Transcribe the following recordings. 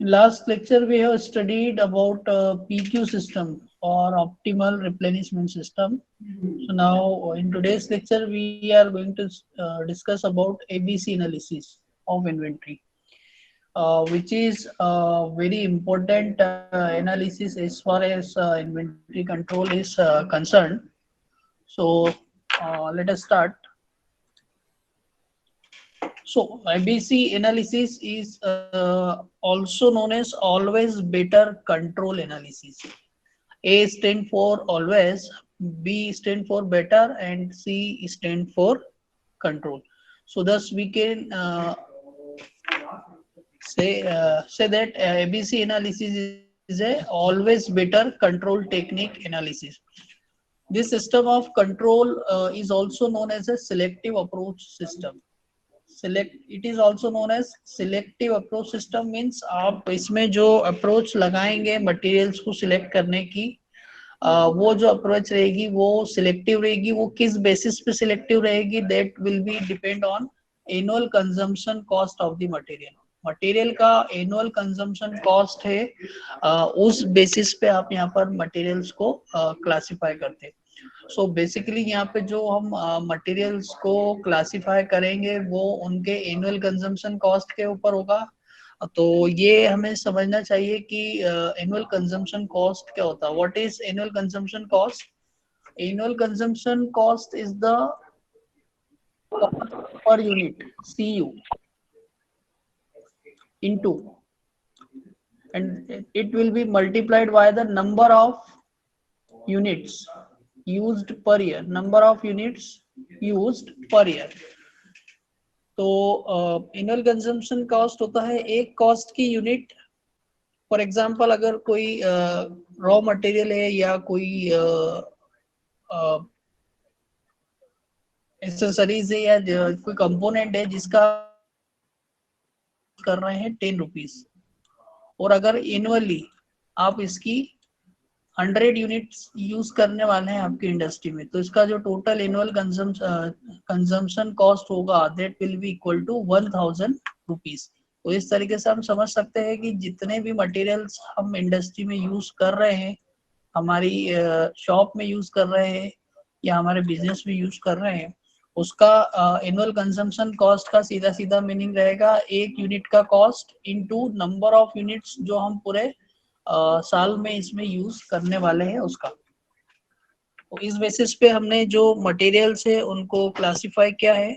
Last lecture we have studied about PQ system or optimal replenishment system. So now in today's lecture we are going to discuss about ABC analysis of inventory, which is very important analysis as far as inventory control is concerned. So let us start. So ABC analysis is also known as always better control analysis. A stand for always, B stand for better, and C stand for control. So thus we can say that ABC analysis is a always better control technique analysis. This system of control is also known as a selective approach system. Select it is also known as selective approach system, means आप इसमें जो approach लगाएंगे materials को select करने की, वो जो approach रहेगी वो सिलेक्टिव रहेगी. वो किस बेसिस पे सिलेक्टिव रहेगी, that will B depend on annual consumption cost of the material. Material का एनुअल कंजम्पशन कॉस्ट है, उस बेसिस पे आप यहाँ पर मटेरियल्स को क्लासिफाई करते हैं. सो बेसिकली यहाँ पे जो हम मटेरियल्स को क्लासिफाई करेंगे वो उनके एनुअल कंजम्पशन कॉस्ट के ऊपर होगा. तो ये हमें समझना चाहिए कि एनुअल कंजम्पशन कॉस्ट क्या होता है. What is annual consumption cost? Annual consumption cost is the per unit CU into, and it will be multiplied by the number of units used per year. Number of units used per year. तो annual consumption cost होता है एक cost की unit. For example अगर कोई raw material है या कोई एसेसरीज है या कोई कंपोनेंट है जिसका कर रहे हैं 10 रुपीज, और अगर एनुअली आप इसकी 100 यूनिट्स यूज करने वाले हैं आपकी इंडस्ट्री में, तो इसका जो टोटल एनुअल कंजम्पशन कॉस्ट होगा that will be equal to 1000 rupees. तो इस तरीके से हम समझ सकते हैं कि जितने भी मटेरियल्स हम इंडस्ट्री में यूज कर रहे हैं, हमारी शॉप में यूज कर रहे हैं या हमारे बिजनेस में यूज कर रहे हैं, उसका एनुअल कंजम्पशन कॉस्ट का सीधा सीधा मीनिंग रहेगा एक यूनिट का cost into number of units जो हम पूरे साल में इसमें यूज करने वाले हैं उसका. तो इस बेसिस पे हमने जो मटेरियल्स है उनको क्लासिफाई किया है.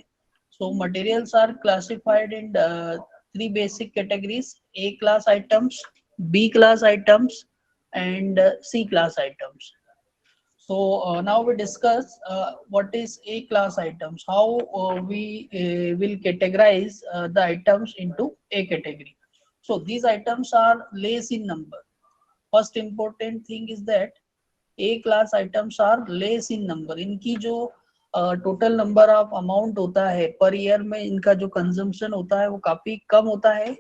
So materials are classified in 3 basic categories: A class items, B class items, and C class items. So now we discuss what is A class items, how we will categorize the items into A category. So these items are less in number. First important thing is that A class items are less in number. इनकी जो total number of amount होता है per year में, इनका जो consumption होता है वो काफी कम होता है,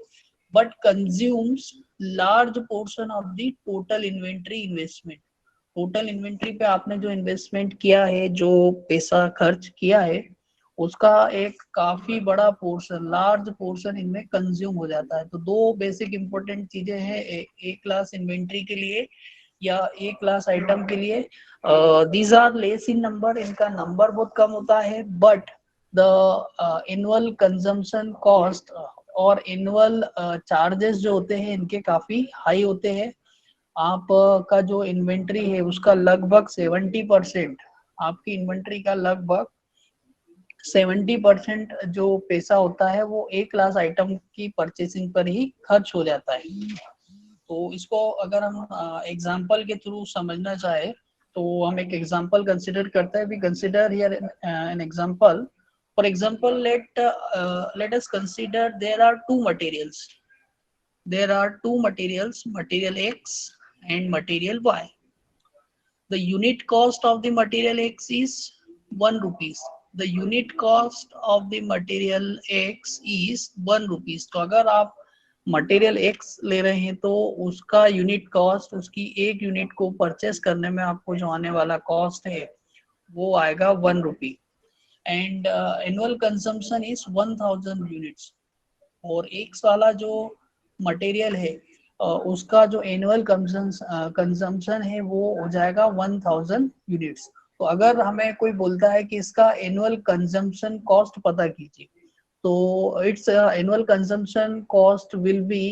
but consumes large portion of the total inventory investment. Total inventory पे आपने जो इन्वेस्टमेंट किया है, जो पैसा खर्च किया है, उसका एक काफी बड़ा पोर्शन, लार्ज पोर्शन इनमें कंज्यूम हो जाता है. तो दो बेसिक इंपॉर्टेंट चीजें हैं ए क्लास इन्वेंट्री के लिए या ए क्लास आइटम के लिए. These are less in number, इनका नंबर बहुत कम होता है, but the annual consumption cost और एनुअल चार्जेस जो होते हैं इनके काफी हाई होते हैं. आप का जो इन्वेंट्री है उसका लगभग 70%, आपकी इन्वेंट्री का लगभग 70% जो पैसा होता है वो ए क्लास आइटम की परचेसिंग पर ही खर्च हो जाता है. तो इसको अगर हम एग्जांपल के थ्रू समझना चाहे तो हम एक एग्जांपल कंसिडर करते हैं. We consider here an example. For example let us consider there are two materials. There are two materials, material X and material Y. The unit cost of the material X is 1 rupees. The unit cost of the material X is 1 rupees. तो अगर आप material x ले रहे हैं तो उसका unit cost, उसकी एक यूनिट को परचेस करने में आपको जो आने वाला कॉस्ट है वो आएगा 1 rupee. And annual consumption is 1000 units. और एक्स वाला जो मटेरियल है उसका जो एनुअल कंजम्पशन है वो हो जाएगा 1000 यूनिट्स। तो अगर हमें कोई बोलता है कि इसका एनुअल कंजम्पशन कॉस्ट पता कीजिए, तो it's annual consumption cost will be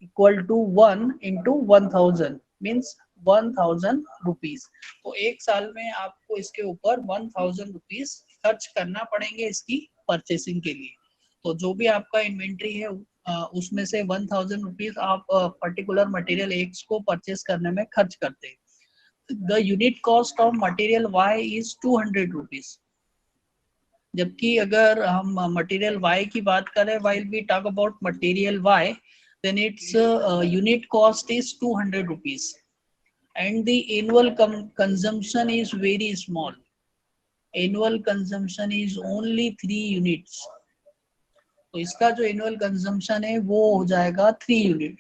equal to 1 into 1000 means 1000 rupees. तो एक साल में आपको इसके ऊपर 1000 रुपीज खर्च करना पड़ेंगे इसकी परचेसिंग के लिए। तो जो भी आपका इन्वेंट्री है उसमें से 1000 रुपीज आप पर्टिकुलर मटेरियल एक्स को परचेस करने में खर्च करते हैं। The unit cost of material Y is 200 rupees. जबकि अगर हम मटेरियल वाई की बात करें, while we talk about material Y, then its unit cost is 200 rupees and the annual consumption is very small. Annual consumption is only 3 units. तो इसका जो annual consumption है वो हो जाएगा 3 यूनिट।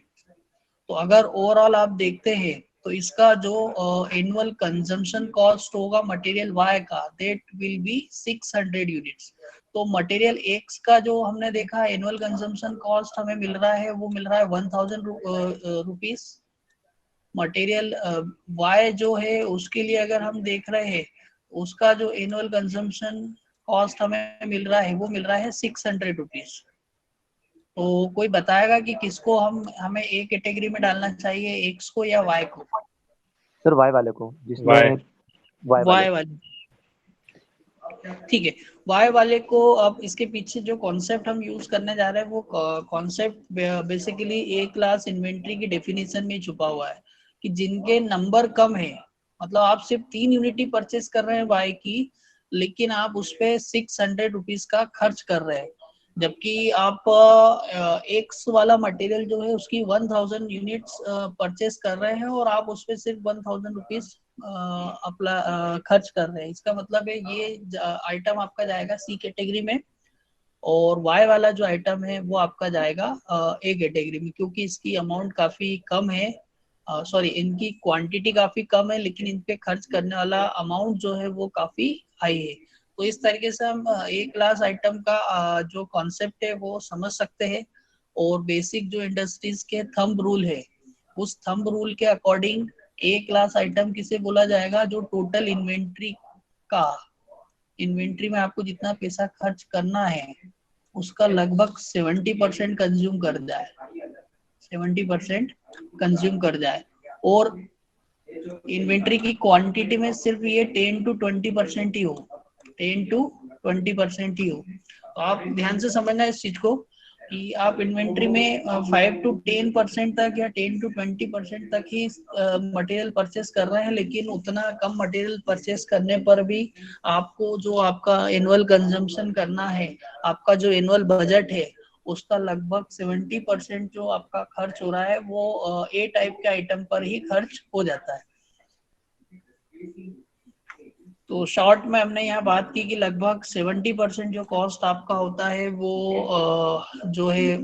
तो अगर ओवरऑल आप देखते हैं तो इसका जो एनुअल कंजम्पशन कॉस्ट होगा मटेरियल वाई का, दैट विल बी 600 यूनिट्स। तो मटेरियल एक्स का जो हमने देखा एनुअल कंजम्पशन कॉस्ट हमें मिल रहा है, वो मिल रहा है 1000 रुपीज। मटेरियल वाई जो है उसके लिए अगर हम देख रहे हैं, उसका जो एनुअल कंजम्पशन कॉस्ट हमें मिल रहा है वो मिल रहा है 600 रुपीज। तो कोई बताएगा कि किसको हमें ए कैटेगरी में डालना चाहिए, एक्स को या वाई को? सर वाई वाले को, जिसमें वाई वाले। ठीक है, वाई वाले को। अब इसके पीछे जो कॉन्सेप्ट हम यूज करने जा रहे हैं वो कॉन्सेप्ट बेसिकली ए क्लास इन्वेंट्री की डेफिनेशन में छुपा हुआ है कि जिनके नंबर कम है, मतलब आप सिर्फ 3 यूनिट ही परचेस कर रहे हैं वाई की, लेकिन आप उस पर 600 रुपीज का खर्च कर रहे हैं। जबकि आप एक्स वाला मटेरियल जो है उसकी 1000 यूनिट्स परचेस कर रहे हैं और आप उस पर सिर्फ 1000 रुपीज अपना खर्च कर रहे हैं। इसका मतलब है ये आइटम आपका जाएगा सी कैटेगरी में और वाई वाला जो आइटम है वो आपका जाएगा ए कैटेगरी में, क्योंकि इसकी अमाउंट काफी कम है, सॉरी इनकी क्वांटिटी काफी कम है, लेकिन इन पे खर्च करने वाला अमाउंट जो है वो काफी हाई है। तो इस तरीके से हम ए क्लास आइटम का जो कॉन्सेप्ट है वो समझ सकते हैं। और बेसिक जो इंडस्ट्रीज के थंब रूल है, उस थंब रूल के अकॉर्डिंग ए क्लास आइटम किसे बोला जाएगा, जो टोटल इन्वेंट्री का, इन्वेंट्री में आपको जितना पैसा खर्च करना है उसका लगभग 70% कंज्यूम कर जाए, 70% कंज्यूम कर जाए। और इन्वेंट्री की क्वांटिटी में सिर्फ ये 10 to 20% ही हो, 10 to 20% ही हो। तो आप ध्यान से समझना इस चीज को कि आप इन्वेंट्री में 5 to 10% तक या 10 to 20% तक ही मटेरियल परचेस कर रहे हैं, लेकिन उतना कम मटेरियल परचेस करने पर भी आपको जो आपका एनुअल कंजम्पशन करना है, आपका जो एनुअल बजट है, उसका लगभग 70% जो आपका खर्च हो रहा है वो ए टाइप के आइटम पर ही खर्च हो जाता है। तो शॉर्ट में हमने यहाँ बात की कि लगभग 70% जो कॉस्ट आपका होता है वो जो है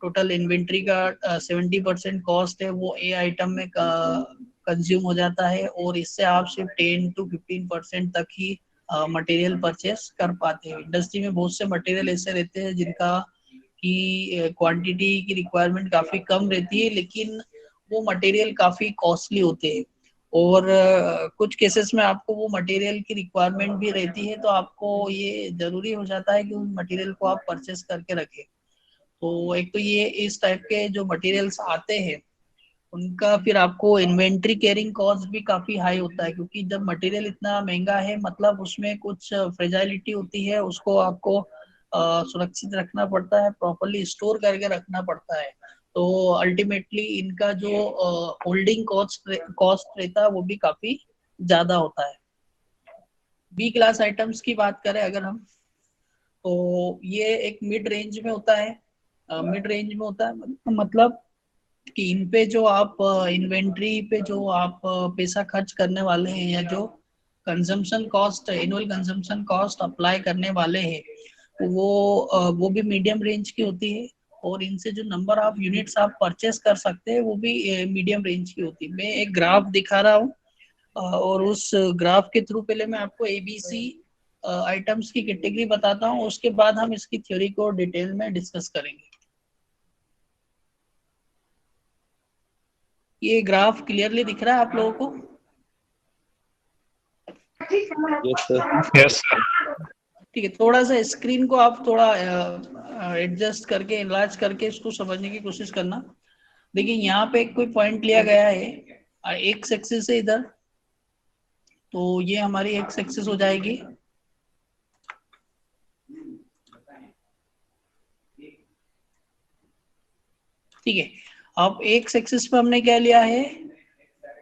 टोटल इन्वेंट्री का 70% कॉस्ट है वो ए आइटम में कंज्यूम हो जाता है, और इससे आप सिर्फ 10 to 15% तक ही मटेरियल परचेस कर पाते हैं। इंडस्ट्री में बहुत से मटेरियल ऐसे रहते हैं जिनका की क्वांटिटी की रिक्वायरमेंट काफी कम रहती है, लेकिन वो मटेरियल काफी कॉस्टली होते हैं। और कुछ केसेस में आपको वो मटेरियल की रिक्वायरमेंट भी रहती है, तो आपको ये जरूरी हो जाता है कि उस मटेरियल को आप परचेस करके रखें। तो एक तो ये इस टाइप के जो मटेरियल्स आते हैं उनका फिर आपको इन्वेंट्री कैरिंग कॉस्ट भी काफी हाई होता है, क्योंकि जब मटेरियल इतना महंगा है मतलब उसमें कुछ फ्रेजाइलिटी होती है, उसको आपको सुरक्षित रखना पड़ता है, प्रॉपर्ली स्टोर करके रखना पड़ता है। तो अल्टीमेटली इनका जो होल्डिंग कॉस्ट रहता है वो भी काफी ज्यादा होता है। बी क्लास आइटम्स की बात करें अगर हम, तो ये एक मिड रेंज में होता है। मिड रेंज में होता है मतलब कि इन पे जो आप इन्वेंट्री पे जो आप पैसा खर्च करने वाले हैं या जो consumption cost, annual consumption cost apply करने वाले हैं वो भी मीडियम रेंज की होती है, और इनसे जो नंबर ऑफ यूनिट्स आप परचेस कर सकते हैं वो भी मीडियम रेंज की होती है। मैं एक ग्राफ दिखा रहा हूँ और उस ग्राफ के थ्रू पहले मैं आपको एबीसी आइटम्स की कैटेगरी बताता हूँ, उसके बाद हम इसकी थ्योरी को डिटेल में डिस्कस करेंगे। ये ग्राफ क्लियरली दिख रहा है आप लोगों को? Yes sir. Yes sir. ठीक है, थोड़ा सा स्क्रीन को आप थोड़ा एडजस्ट करके इनलार्ज करके इसको समझने की कोशिश करना। देखिए यहाँ पे कोई पॉइंट लिया गया है, एक्स एक्सिस है इधर, तो ये हमारी एक्स एक्सिस हो जाएगी। ठीक है, अब एक्स एक्सिस पे हमने क्या लिया है,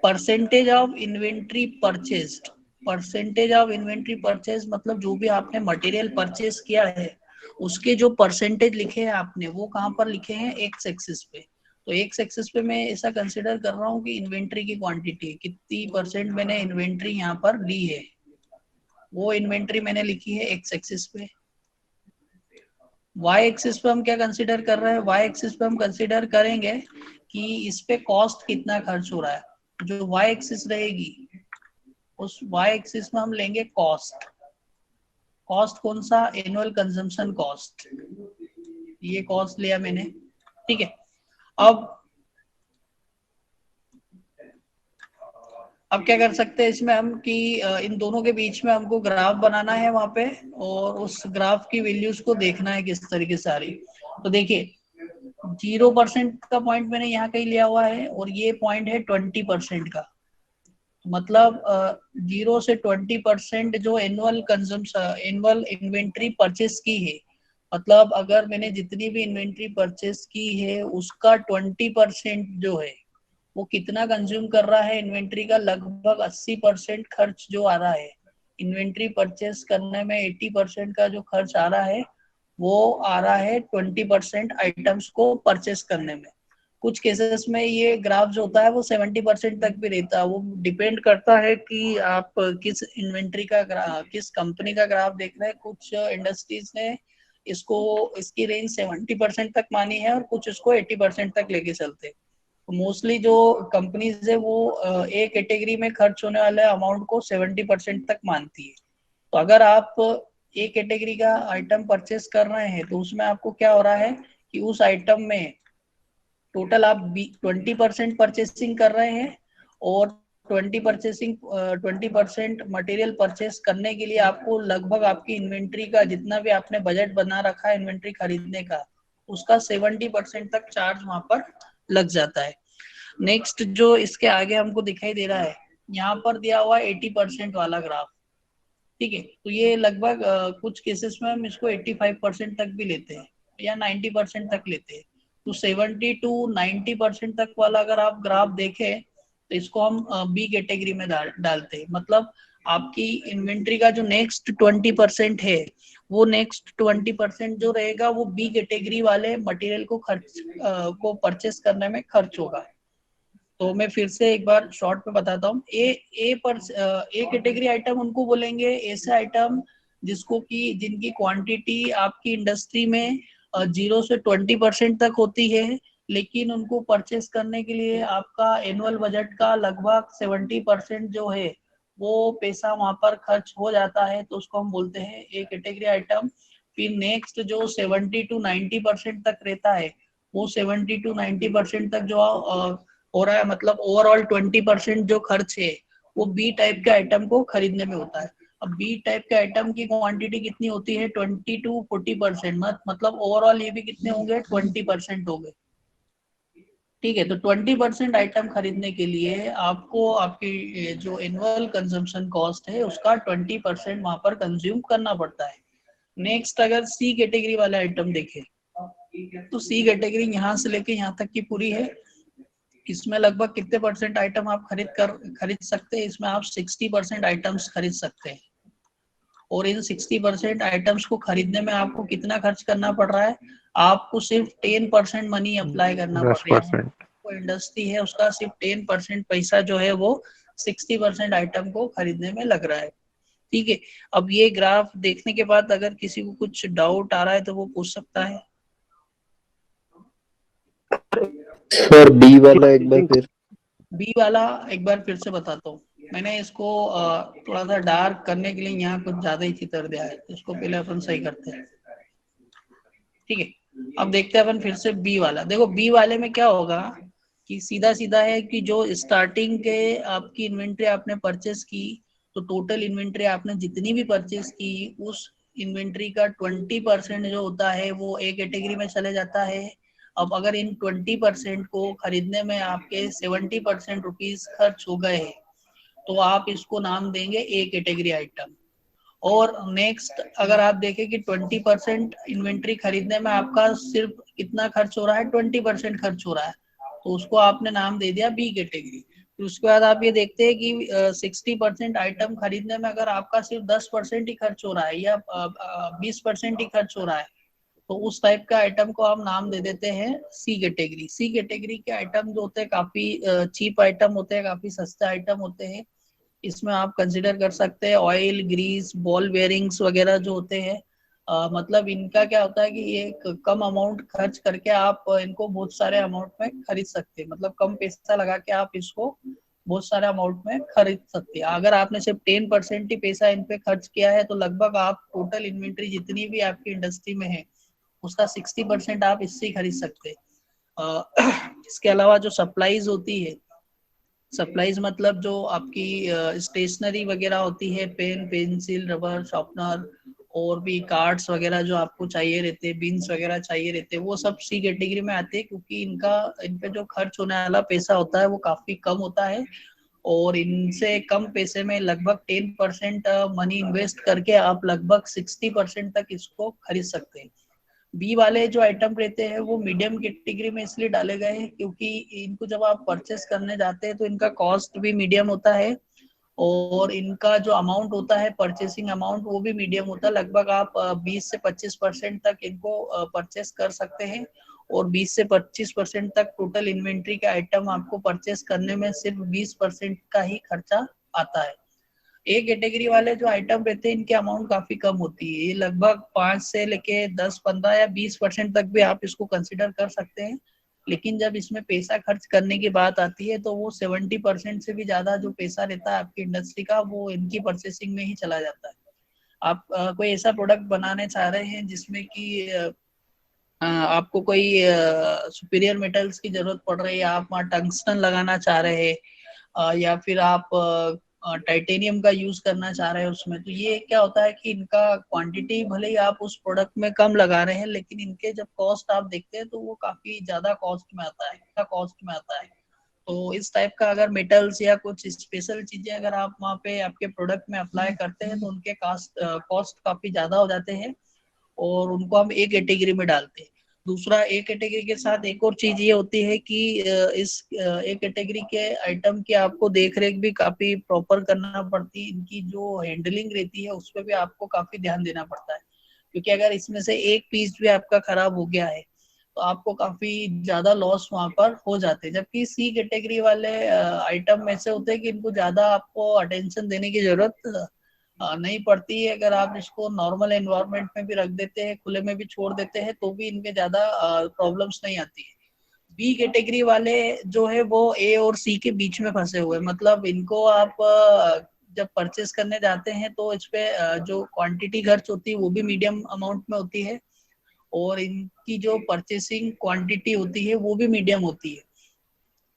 percentage of inventory purchased. Percentage of inventory purchase मतलब जो भी आपने मटेरियल परचेज किया है उसके जो परसेंटेज लिखे हैं आपने, वो कहाँ पर लिखे हैं, एक्स एक्सिस पे। तो एक्स एक्सिस पे मैं ऐसा कंसिडर कर रहा हूँ कि इन्वेंट्री की क्वांटिटी कितनी परसेंट मैंने इन्वेंट्री यहाँ पर ली है, वो इन्वेंट्री मैंने लिखी है एक्स एक्सिस पे। वाई एक्सिस पे हम क्या कंसिडर कर रहे हैं, वाई एक्सिस पे हम कंसिडर करेंगे कि इस पे कॉस्ट कितना खर्च हो रहा है। जो वाई एक्सिस रहेगी उस वाई एक्सिस में हम लेंगे कॉस्ट। कॉस्ट कौन सा, एनुअल कंजम्पशन कॉस्ट, ये कॉस्ट लिया मैंने। ठीक है, अब क्या कर सकते हैं इसमें हम कि इन दोनों के बीच में हमको ग्राफ बनाना है वहां पे, और उस ग्राफ की वैल्यूज को देखना है किस तरीके से आ रही। तो देखिए 0% का पॉइंट मैंने यहाँ कहीं लिया हुआ है, और ये पॉइंट है 20% का। मतलब 0 से 20% जो annual consumption, annual inventory purchase की है, मतलब अगर मैंने जितनी भी इन्वेंट्री परचेस की है उसका 20% जो है वो कितना कंज्यूम कर रहा है इन्वेंट्री का, लगभग 80% खर्च जो आ रहा है इन्वेंट्री परचेस करने में, 80% का जो खर्च आ रहा है वो आ रहा है 20% आइटम्स को परचेस करने में। कुछ केसेस में ये ग्राफ जो होता है वो 70% तक भी रहता है, वो डिपेंड करता है कि आप किस इन्वेंट्री का किस कंपनी का ग्राफ देख रहे हैं। कुछ इंडस्ट्रीज ने इसको, इसकी रेंज 70% तक मानी है और कुछ इसको 80% तक लेके चलते हैं। मोस्टली जो कंपनीज है वो ए कैटेगरी में खर्च होने वाले अमाउंट को 70% तक मानती है। तो अगर आप ए कैटेगरी का आइटम परचेस कर रहे हैं तो उसमें आपको क्या हो रहा है कि उस आइटम में टोटल आप 20% परचेसिंग कर रहे हैं, और 20% मटेरियल परचेस करने के लिए आपको लगभग आपकी इन्वेंट्री का जितना भी आपने बजट बना रखा है इन्वेंट्री खरीदने का, उसका 70% तक चार्ज वहां पर लग जाता है। नेक्स्ट जो इसके आगे हमको दिखाई दे रहा है, यहाँ पर दिया हुआ 80% वाला ग्राफ। ठीक है, तो ये लगभग कुछ केसेस में हम इसको 85% तक भी लेते हैं या 90% तक लेते हैं। तो 70 टू 90% तक वाला अगर आप ग्राफ देखें तो इसको हम बी कैटेगरी में डालते हैं। मतलब आपकी इन्वेंट्री का जो नेक्स्ट 20% है, वो नेक्स्ट 20% जो रहेगा वो बी कैटेगरी वाले मटेरियल को को परचेस करने में खर्च होगा। तो मैं फिर से एक बार शॉर्ट पे बताता हूँ। ए कैटेगरी आइटम उनको बोलेंगे ऐसे आइटम जिसको की जिनकी क्वांटिटी आपकी इंडस्ट्री में 0 से 20% तक होती है, लेकिन उनको परचेस करने के लिए आपका एनुअल बजट का लगभग 70% जो है वो पैसा वहां पर खर्च हो जाता है, तो उसको हम बोलते हैं ए कैटेगरी आइटम। फिर नेक्स्ट जो 70 टू 90% तक रहता है, वो 70 टू 90% तक जो हो रहा है, मतलब ओवरऑल 20% जो खर्च है वो बी टाइप के आइटम को खरीदने में होता है। अब बी टाइप के आइटम की क्वांटिटी कितनी होती है, 20 टू 40%, मतलब ओवरऑल ये भी कितने होंगे, 20% हो गए। ठीक है, तो 20% आइटम खरीदने के लिए आपको आपकी जो एनुअल कंजम्पशन कॉस्ट है उसका 20% वहां पर कंज्यूम करना पड़ता है। नेक्स्ट अगर सी कैटेगरी वाले आइटम देखें तो सी कैटेगरी यहाँ से लेके यहाँ तक की पूरी है। इसमें लगभग कितने परसेंट आइटम आप खरीद सकते हैं, इसमें आप 60% आइटम्स खरीद सकते हैं। और इन 60% आइटम्स को खरीदने में आपको कितना खर्च करना पड़ रहा है, आपको सिर्फ 10% मनी अप्लाई करना पड़ रहा है। 10%। कोई इंडस्ट्री है उसका सिर्फ 10% पैसा जो है वो 60% आइटम को खरीदने में लग रहा है। ठीक है, अब ये ग्राफ देखने के बाद अगर किसी को कुछ डाउट आ रहा है तो वो पूछ सकता है। सर बी वाला एक बार फिर। बी वाला एक बार फिर से बताता हूँ। मैंने इसको थोड़ा सा डार्क करने के लिए यहाँ कुछ ज्यादा ही चित्र दिया है, इसको पहले अपन सही करते हैं। ठीक है, अब देखते हैं अपन फिर से बी वाला। देखो बी वाले में क्या होगा कि सीधा सीधा है कि जो स्टार्टिंग के आपकी इन्वेंट्री आपने परचेस की, तो टोटल इन्वेंट्री आपने जितनी भी परचेस की उस इन्वेंट्री का 20% जो होता है वो ए कैटेगरी में चले जाता है। अब अगर इन 20% को खरीदने में आपके 70% रुपीज खर्च हो गए हैं, तो आप इसको नाम देंगे ए कैटेगरी आइटम। और नेक्स्ट अगर आप देखें कि 20% इन्वेंट्री खरीदने में आपका सिर्फ कितना खर्च हो रहा है, 20% खर्च हो रहा है, तो उसको आपने नाम दे दिया बी कैटेगरी। फिर उसके बाद आप ये देखते हैं कि 60% आइटम खरीदने में अगर आपका सिर्फ 10% ही खर्च हो रहा है या 20% ही खर्च हो रहा है, तो उस टाइप का आइटम को हम नाम दे देते हैं सी कैटेगरी। सी कैटेगरी के आइटम जो होते हैं काफी चीप आइटम होते हैं, काफी सस्ते आइटम होते हैं। इसमें आप कंसिडर कर सकते हैं ऑयल, ग्रीस, बॉल बेयरिंग्स वगैरह जो होते हैं। मतलब इनका क्या होता है कि ये कम अमाउंट खर्च करके आप इनको बहुत सारे अमाउंट में खरीद सकते हैं, मतलब कम पैसा लगा के आप इसको बहुत सारे अमाउंट में खरीद सकते हैं। अगर आपने सिर्फ 10% ही पैसा इन पे खर्च किया है, तो लगभग आप टोटल इन्वेंट्री जितनी भी आपकी इंडस्ट्री में है उसका 60% आप इससे ही खरीद सकते हैं। इसके अलावा जो सप्लाईज होती है, सप्लाईज मतलब जो आपकी स्टेशनरी वगैरह होती है, पेन, पेंसिल, रबर, शार्पनर और भी कार्ड्स वगैरह जो आपको चाहिए रहते हैं, बीन्स वगैरह चाहिए रहते हैं, वो सब सी कैटेगरी में आते हैं, क्योंकि इन पे जो खर्च होने वाला पैसा होता है वो काफी कम होता है और इनसे कम पैसे में लगभग 10% मनी इन्वेस्ट करके आप लगभग 60% तक इसको खरीद सकते हैं। बी वाले जो आइटम रहते हैं वो मीडियम कैटेगरी में इसलिए डाले गए हैं क्योंकि इनको जब आप परचेस करने जाते हैं तो इनका कॉस्ट भी मीडियम होता है और इनका जो अमाउंट होता है, परचेसिंग अमाउंट, वो भी मीडियम होता है। लगभग आप 20 से 25% तक इनको परचेस कर सकते हैं और 20 से 25% तक टोटल इन्वेंट्री के आइटम आपको परचेस करने में सिर्फ 20% का ही खर्चा आता है। ए कैटेगरी वाले जो आइटम रहते हैं इनकी अमाउंट काफी कम होती है, ये लगभग 5 से लेके 10, 15 या 20% तक भी आप इसको कंसिडर कर सकते हैं। लेकिन जब इसमें पैसा खर्च करने की बात आती है तो वो 70% से भी ज्यादा जो पैसा रहता है आपकी इंडस्ट्री का, वो इनकी परचेसिंग में ही चला जाता है। आप कोई ऐसा प्रोडक्ट बनाने चाह रहे हैं जिसमें कि आपको कोई सुपीरियर मेटल्स की जरूरत पड़ रही है, आप वहाँ टंगस्टन लगाना चाह रहे हैं या फिर आप टाइटेनियम का यूज करना चाह रहे हैं उसमें, तो ये क्या होता है कि इनका क्वांटिटी भले ही आप उस प्रोडक्ट में कम लगा रहे हैं, लेकिन इनके जब कॉस्ट आप देखते हैं तो वो काफी ज्यादा कॉस्ट में आता है, कॉस्ट में आता है। तो इस टाइप का अगर मेटल्स या कुछ स्पेशल चीजें अगर आप वहाँ पे आपके प्रोडक्ट में अप्लाई करते हैं तो उनके कॉस्ट काफी ज्यादा हो जाते हैं और उनको हम एक कैटेगरी में डालते हैं। दूसरा, एक कैटेगरी के साथ एक और चीज ये होती है कि इस एक कैटेगरी के आइटम की आपको देख रेख भी काफी प्रॉपर करना पड़ती है, इनकी जो हैंडलिंग रहती है उस पर भी आपको काफी ध्यान देना पड़ता है, क्योंकि अगर इसमें से एक पीस भी आपका खराब हो गया है तो आपको काफी ज्यादा लॉस वहां पर हो जाते हैं। जबकि सी कैटेगरी वाले आइटम ऐसे होते हैं कि इनको ज्यादा आपको अटेंशन देने की जरूरत नहीं पड़ती है। अगर आप इसको नॉर्मल एनवायरनमेंट में भी रख देते हैं, खुले में भी छोड़ देते हैं, तो भी इनमें ज्यादा प्रॉब्लम्स नहीं आती है। बी कैटेगरी वाले जो है वो ए और सी के बीच में फंसे हुए, मतलब इनको आप जब परचेस करने जाते हैं तो इस पे जो क्वांटिटी खर्च होती है वो भी मीडियम अमाउंट में होती है और इनकी जो परचेसिंग क्वांटिटी होती है वो भी मीडियम होती है।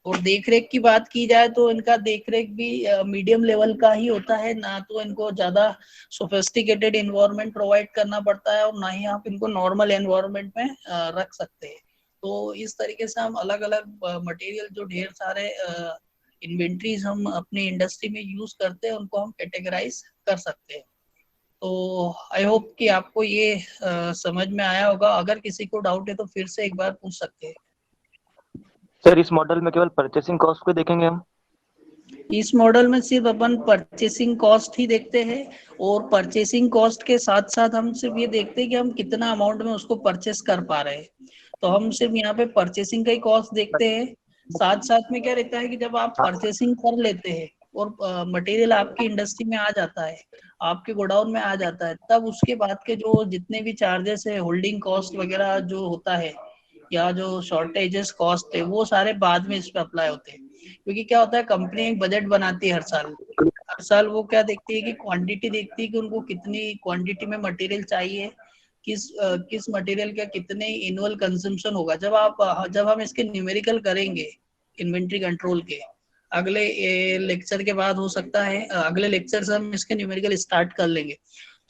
और देखरेख की बात की जाए तो इनका देखरेख भी मीडियम लेवल का ही होता है, ना तो इनको ज्यादा सोफिस्टिकेटेड एनवायरनमेंट प्रोवाइड करना पड़ता है और ना ही आप इनको नॉर्मल एनवायरनमेंट में रख सकते हैं। तो इस तरीके से हम अलग अलग मटेरियल जो ढेर सारे इन्वेंट्रीज हम अपनी इंडस्ट्री में यूज करते हैं उनको हम कैटेगराइज कर सकते हैं। तो आई होप कि आपको ये समझ में आया होगा। अगर किसी को डाउट है तो फिर से एक बार पूछ सकते हैं। सर इस मॉडल में केवल परचेसिंग कॉस्ट को देखेंगे हम? इस मॉडल में सिर्फ अपन परचेसिंग कॉस्ट ही देखते हैं और परचेसिंग कॉस्ट के साथ साथ हम सिर्फ ये देखते हैं कि हम कितना अमाउंट में उसको परचेस कर पा रहे हैं। तो हम सिर्फ यहाँ पे परचेसिंग का ही कॉस्ट देखते हैं। साथ साथ में क्या रहता है कि जब आप परचेसिंग कर लेते हैं और मटेरियल आपकी इंडस्ट्री में आ जाता है, आपके गोडाउन में आ जाता है, तब उसके बाद के जो जितने भी चार्जेस है, होल्डिंग कॉस्ट वगैरह जो होता है या जो शॉर्टेजेस कॉस्ट है, वो सारे बाद में इस पे अप्लाई होते हैं। क्योंकि क्या होता है, कंपनी एक बजट बनाती है हर साल वो क्या देखती है कि क्वांटिटी देखती है कि उनको कितनी क्वांटिटी में मटेरियल चाहिए, किस मटेरियल का कितने एनुअल कंजम्पशन होगा। जब हम इसके न्यूमेरिकल करेंगे इन्वेंट्री कंट्रोल के अगले लेक्चर के बाद हो सकता है, अगले लेक्चर से हम इसके न्यूमेरिकल स्टार्ट कर लेंगे।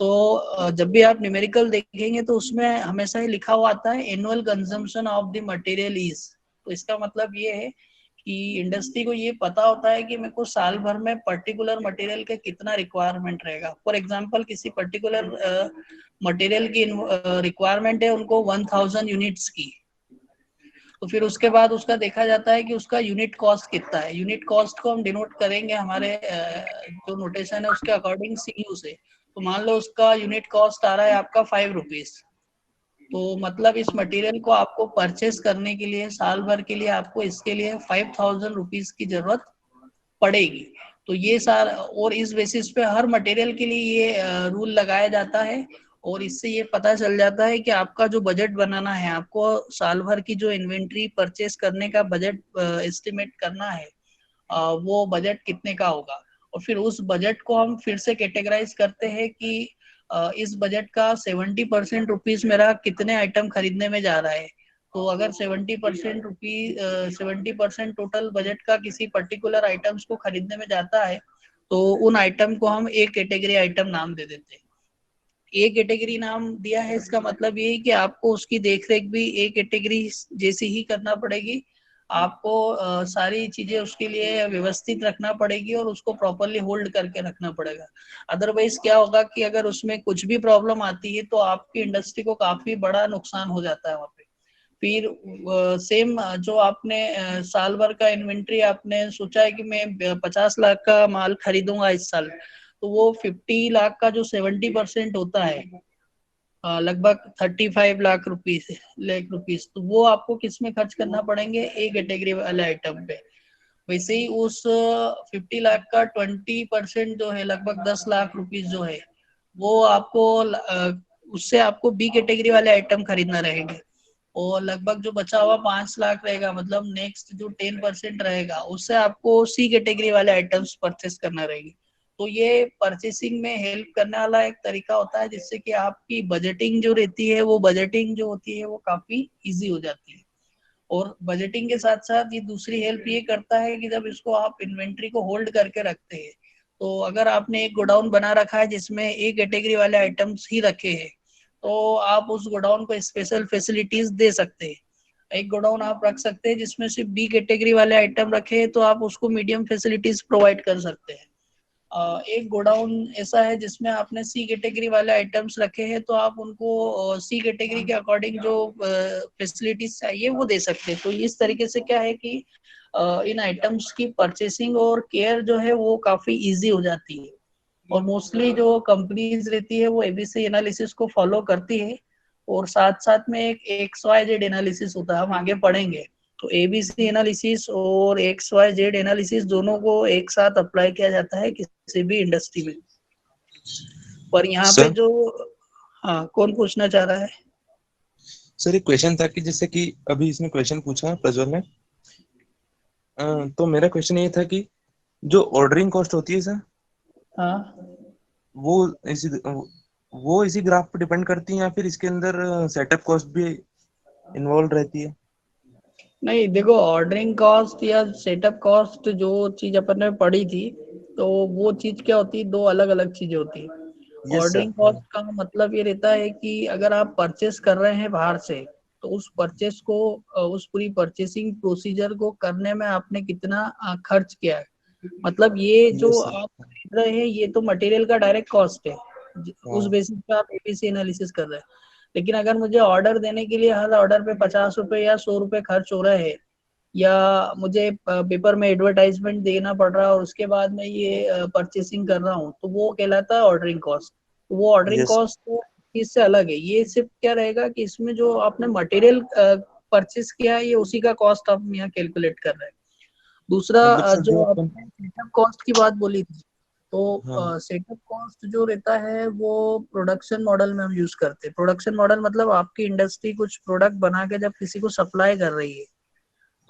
तो जब भी आप न्यूमेरिकल देखेंगे तो उसमें हमेशा ही लिखा हुआ आता है annual consumption of the material is. तो इसका मतलब ये है कि इंडस्ट्री को ये पता होता है कि मेरे को साल भर में पर्टिकुलर मटेरियल का कितना रिक्वायरमेंट रहेगा। फॉर एग्जांपल किसी पर्टिकुलर मटेरियल की रिक्वायरमेंट है उनको 1000 यूनिट्स की, तो फिर उसके बाद उसका देखा जाता है कि उसका यूनिट कॉस्ट कितना है। यूनिट कॉस्ट को हम डिनोट करेंगे हमारे जो नोटेशन है उसके अकॉर्डिंग CU से। तो मान लो उसका यूनिट कॉस्ट आ रहा है आपका 5 रुपीज, तो मतलब इस मटेरियल को आपको परचेस करने के लिए साल भर के लिए आपको इसके लिए 5000 रुपीज की जरूरत पड़ेगी। तो ये सार और इस बेसिस पे हर मटेरियल के लिए ये रूल लगाया जाता है और इससे ये पता चल जाता है कि आपका जो बजट बनाना है, आपको साल भर की जो इन्वेंट्री परचेस करने का बजट एस्टिमेट करना है, वो बजट कितने का होगा। और फिर उस बजट को हम फिर से कैटेगराइज करते हैं कि इस बजट का 70% रुपीज मेरा कितने आइटम खरीदने में जा रहा है। तो अगर 70% टोटल बजट का किसी पर्टिकुलर आइटम्स को खरीदने में जाता है तो उन आइटम को हम ए कैटेगरी आइटम नाम दे देते हैं। ए कैटेगरी नाम दिया है इसका मतलब ये है कि आपको उसकी देखरेख भी ए कैटेगरी जैसी ही करना पड़ेगी। आपको सारी चीजें उसके लिए व्यवस्थित रखना पड़ेगी और उसको प्रॉपरली होल्ड करके रखना पड़ेगा। अदरवाइज क्या होगा कि अगर उसमें कुछ भी प्रॉब्लम आती है तो आपकी इंडस्ट्री को काफी बड़ा नुकसान हो जाता है वहाँ पे। फिर सेम जो आपने साल भर का इन्वेंट्री आपने सोचा है कि मैं 50 लाख का माल खरीदूंगा इस साल, तो वो 50 लाख का जो 70% होता है लगभग 35 लाख रुपीस, तो वो आपको किस में खर्च करना पड़ेंगे, ए कैटेगरी वाले आइटम पे। वैसे ही उस 50 लाख का 20% जो है लगभग 10 लाख रुपीस जो है वो आपको उससे आपको बी कैटेगरी वाले आइटम खरीदना रहेंगे। और लगभग जो बचा हुआ 5 लाख रहेगा, मतलब नेक्स्ट जो 10% रहेगा उससे आपको सी कैटेगरी वाले आइटम्स परचेस करना रहेगी। तो ये परचेसिंग में हेल्प करने वाला एक तरीका होता है जिससे कि आपकी बजटिंग जो रहती है वो बजटिंग जो होती है वो काफी इजी हो जाती है। और बजटिंग के साथ साथ ये दूसरी हेल्प ये करता है कि जब इसको आप इन्वेंट्री को होल्ड करके रखते हैं, तो अगर आपने एक गोडाउन बना रखा है जिसमें ए कैटेगरी वाले आइटम्स ही रखे हैं तो आप उस गोडाउन को स्पेशल फैसिलिटीज दे सकते हैं। एक गोडाउन आप रख सकते हैं जिसमें सिर्फ बी कैटेगरी वाले आइटम रखे हैं तो आप उसको मीडियम फैसिलिटीज प्रोवाइड कर सकते हैं। एक गोडाउन ऐसा है जिसमें आपने सी कैटेगरी वाले आइटम्स रखे हैं तो आप उनको सी कैटेगरी के अकॉर्डिंग जो फैसिलिटीज चाहिए वो दे सकते हैं। तो इस तरीके से क्या है कि इन आइटम्स की परचेसिंग और केयर जो है वो काफी इजी हो जाती है। और मोस्टली जो कंपनीज रहती है वो एबीसी एनालिसिस को फॉलो करती है और साथ साथ में एक XYZ एनालिसिस होता है, हम आगे पढ़ेंगे। तो एबीसी एनालिसिस और XYZ एनालिसिस दोनों को एक साथ अप्लाई किया जाता है किसी भी इंडस्ट्री में। पर यहाँ पे सर जो हाँ, कौन पूछना चाह रहा है? सर एक क्वेश्चन था कि जैसे कि अभी इसमें क्वेश्चन पूछा प्रज्वल ने, तो मेरा क्वेश्चन ये था कि जो ऑर्डरिंग कॉस्ट होती है सर हाँ, वो इसी वो इसी ग्राफ पर डिपेंड करती है या फिर इसके अंदर सेटअप कॉस्ट भी इन्वॉल्व रहती है? नहीं देखो, ऑर्डरिंग कॉस्ट या सेटअप कॉस्ट जो चीज अपन ने पढ़ी थी तो वो चीज क्या होती है, दो अलग अलग चीजें होती है। Yes sir. ऑर्डरिंग कॉस्ट का मतलब ये रहता है कि अगर आप परचेस कर रहे हैं बाहर से तो उस परचेस को उस पूरी परचेसिंग प्रोसीजर को करने में आपने कितना खर्च किया है। मतलब ये जो यस सर। आप खरीद रहे हैं ये तो मटेरियल का डायरेक्ट कॉस्ट है, उस हाँ। बेसिस पे आप एबीसी एनालिसिस कर रहे हैं। लेकिन अगर मुझे ऑर्डर देने के लिए हर ऑर्डर पे 50 रुपए या 100 रुपए खर्च हो रहे हैं, या मुझे पेपर में एडवर्टाइजमेंट देना पड़ रहा है और उसके बाद मैं ये परचेसिंग कर रहा हूँ, तो वो कहलाता है ऑर्डरिंग कॉस्ट। वो ऑर्डरिंग यस। कॉस्ट तो इससे अलग है। ये सिर्फ क्या रहेगा कि इसमें जो आपने मटेरियल परचेस किया है ये उसी का कॉस्ट आप यहाँ कैलकुलेट कर रहे हैं। दूसरा मतलब सर जो जो अपन। आपने सेटअप कॉस्ट की बात बोली थी, हाँ। तो सेटअप कॉस्ट जो रहता है वो प्रोडक्शन मॉडल में हम यूज करते हैं। प्रोडक्शन मॉडल मतलब आपकी इंडस्ट्री कुछ प्रोडक्ट बना के जब किसी को सप्लाई कर रही है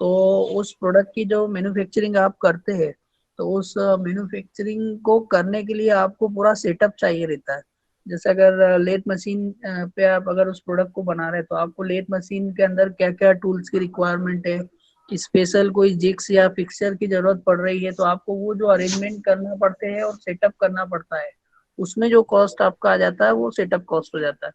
तो उस प्रोडक्ट की जो मैन्युफैक्चरिंग आप करते हैं तो उस मैन्युफैक्चरिंग को करने के लिए आपको पूरा सेटअप चाहिए रहता है। जैसे अगर लेथ मशीन पे आप अगर उस प्रोडक्ट को बना रहे हैं तो आपको लेथ मशीन के अंदर क्या क्या टूल्स की रिक्वायरमेंट है, स्पेशल कोई जिक्स या फिक्सचर की जरूरत पड़ रही है तो आपको वो जो अरेंजमेंट करना पड़ते हैं और सेटअप करना पड़ता है, उसमें जो कॉस्ट आपका आ जाता है वो सेटअप कॉस्ट हो जाता है।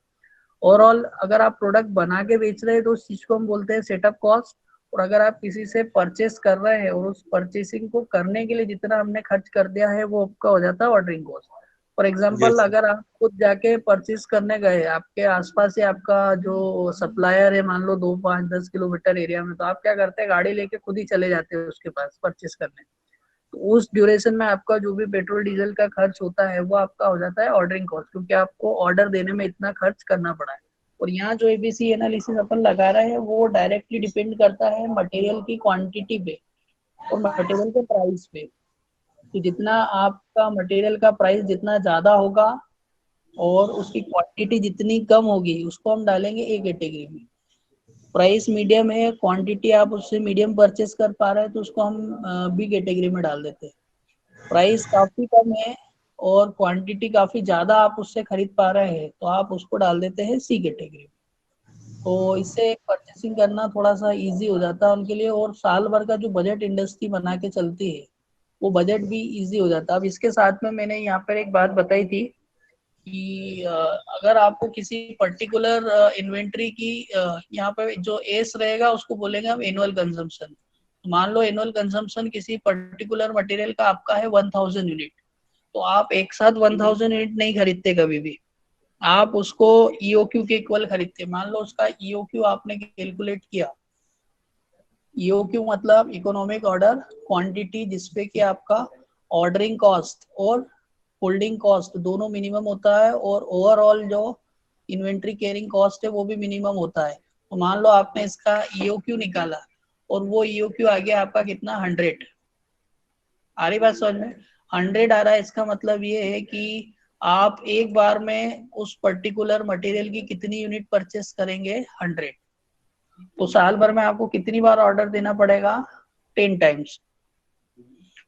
ओवरऑल अगर आप प्रोडक्ट बना के बेच रहे हैं तो उस चीज को हम बोलते हैं सेटअप कॉस्ट। और अगर आप किसी से परचेस कर रहे हैं और उस परचेसिंग को करने के लिए जितना हमने खर्च कर दिया है वो आपका हो जाता है ordering cost. For example, yes अगर आप खुद जाके परचेस करने गए, आपके आसपास से आपका जो सप्लायर है मान लो 2, 5, 10 किलोमीटर एरिया में, तो आप क्या करते हैं, गाड़ी लेके खुद ही चले जाते हैं उसके पास परचेस करने। तो उस ड्यूरेशन में आपका जो भी पेट्रोल डीजल का खर्च होता है वो आपका हो जाता है ऑर्डरिंग कॉस्ट, क्योंकि आपको ऑर्डर देने में इतना खर्च करना पड़ा है। और यहाँ जो एबीसी एनालिसिस अपन लगा रहे हैं वो डायरेक्टली डिपेंड करता है मटेरियल की क्वांटिटी पे और मटेरियल के प्राइस पे। तो जितना आपका मटेरियल का प्राइस जितना ज्यादा होगा और उसकी क्वांटिटी जितनी कम होगी उसको हम डालेंगे ए कैटेगरी में। प्राइस मीडियम है, क्वांटिटी आप उससे मीडियम परचेस कर पा रहे हैं तो उसको हम बी कैटेगरी में डाल देते हैं। प्राइस काफी कम है और क्वांटिटी काफी ज्यादा आप उससे खरीद पा रहे हैं तो आप उसको डाल देते हैं सी कैटेगरी में। तो इससे परचेसिंग करना थोड़ा सा इजी हो जाता है उनके लिए, और साल भर का जो बजट इंडस्ट्री बना के चलती है वो बजट भी इजी हो जाता है। अब इसके साथ में मैंने यहाँ पर एक बात बताई थी कि अगर आपको किसी पर्टिकुलर इन्वेंट्री की यहाँ पे जो एस रहेगा उसको बोलेंगे हम एनुअल कंजम्पशन। मान लो एनुअल कंजम्पशन किसी पर्टिकुलर मटेरियल का आपका है 1000 यूनिट, तो आप एक साथ 1000 यूनिट नहीं खरीदते कभी भी, आप उसको ईओक्यू के इक्वल खरीदते। मान लो उसका ईओक्यू आपने कैलकुलेट किया, ईओक्यू मतलब इकोनॉमिक ऑर्डर क्वांटिटी, जिसपे कि आपका ऑर्डरिंग कॉस्ट और होल्डिंग कॉस्ट दोनों मिनिमम होता है और ओवरऑल जो इन्वेंट्री कैरिंग कॉस्ट है वो भी मिनिमम होता है। तो मान लो आपने इसका ईओक्यू निकाला और वो ईओक्यू आ गया आपका कितना, 100। आ रही बात समझ में? 100 आ रहा है, इसका मतलब ये है कि आप एक बार में उस पर्टिकुलर मटेरियल की कितनी यूनिट परचेस करेंगे, 100। तो साल भर में आपको कितनी बार ऑर्डर देना पड़ेगा, 10 टाइम्स।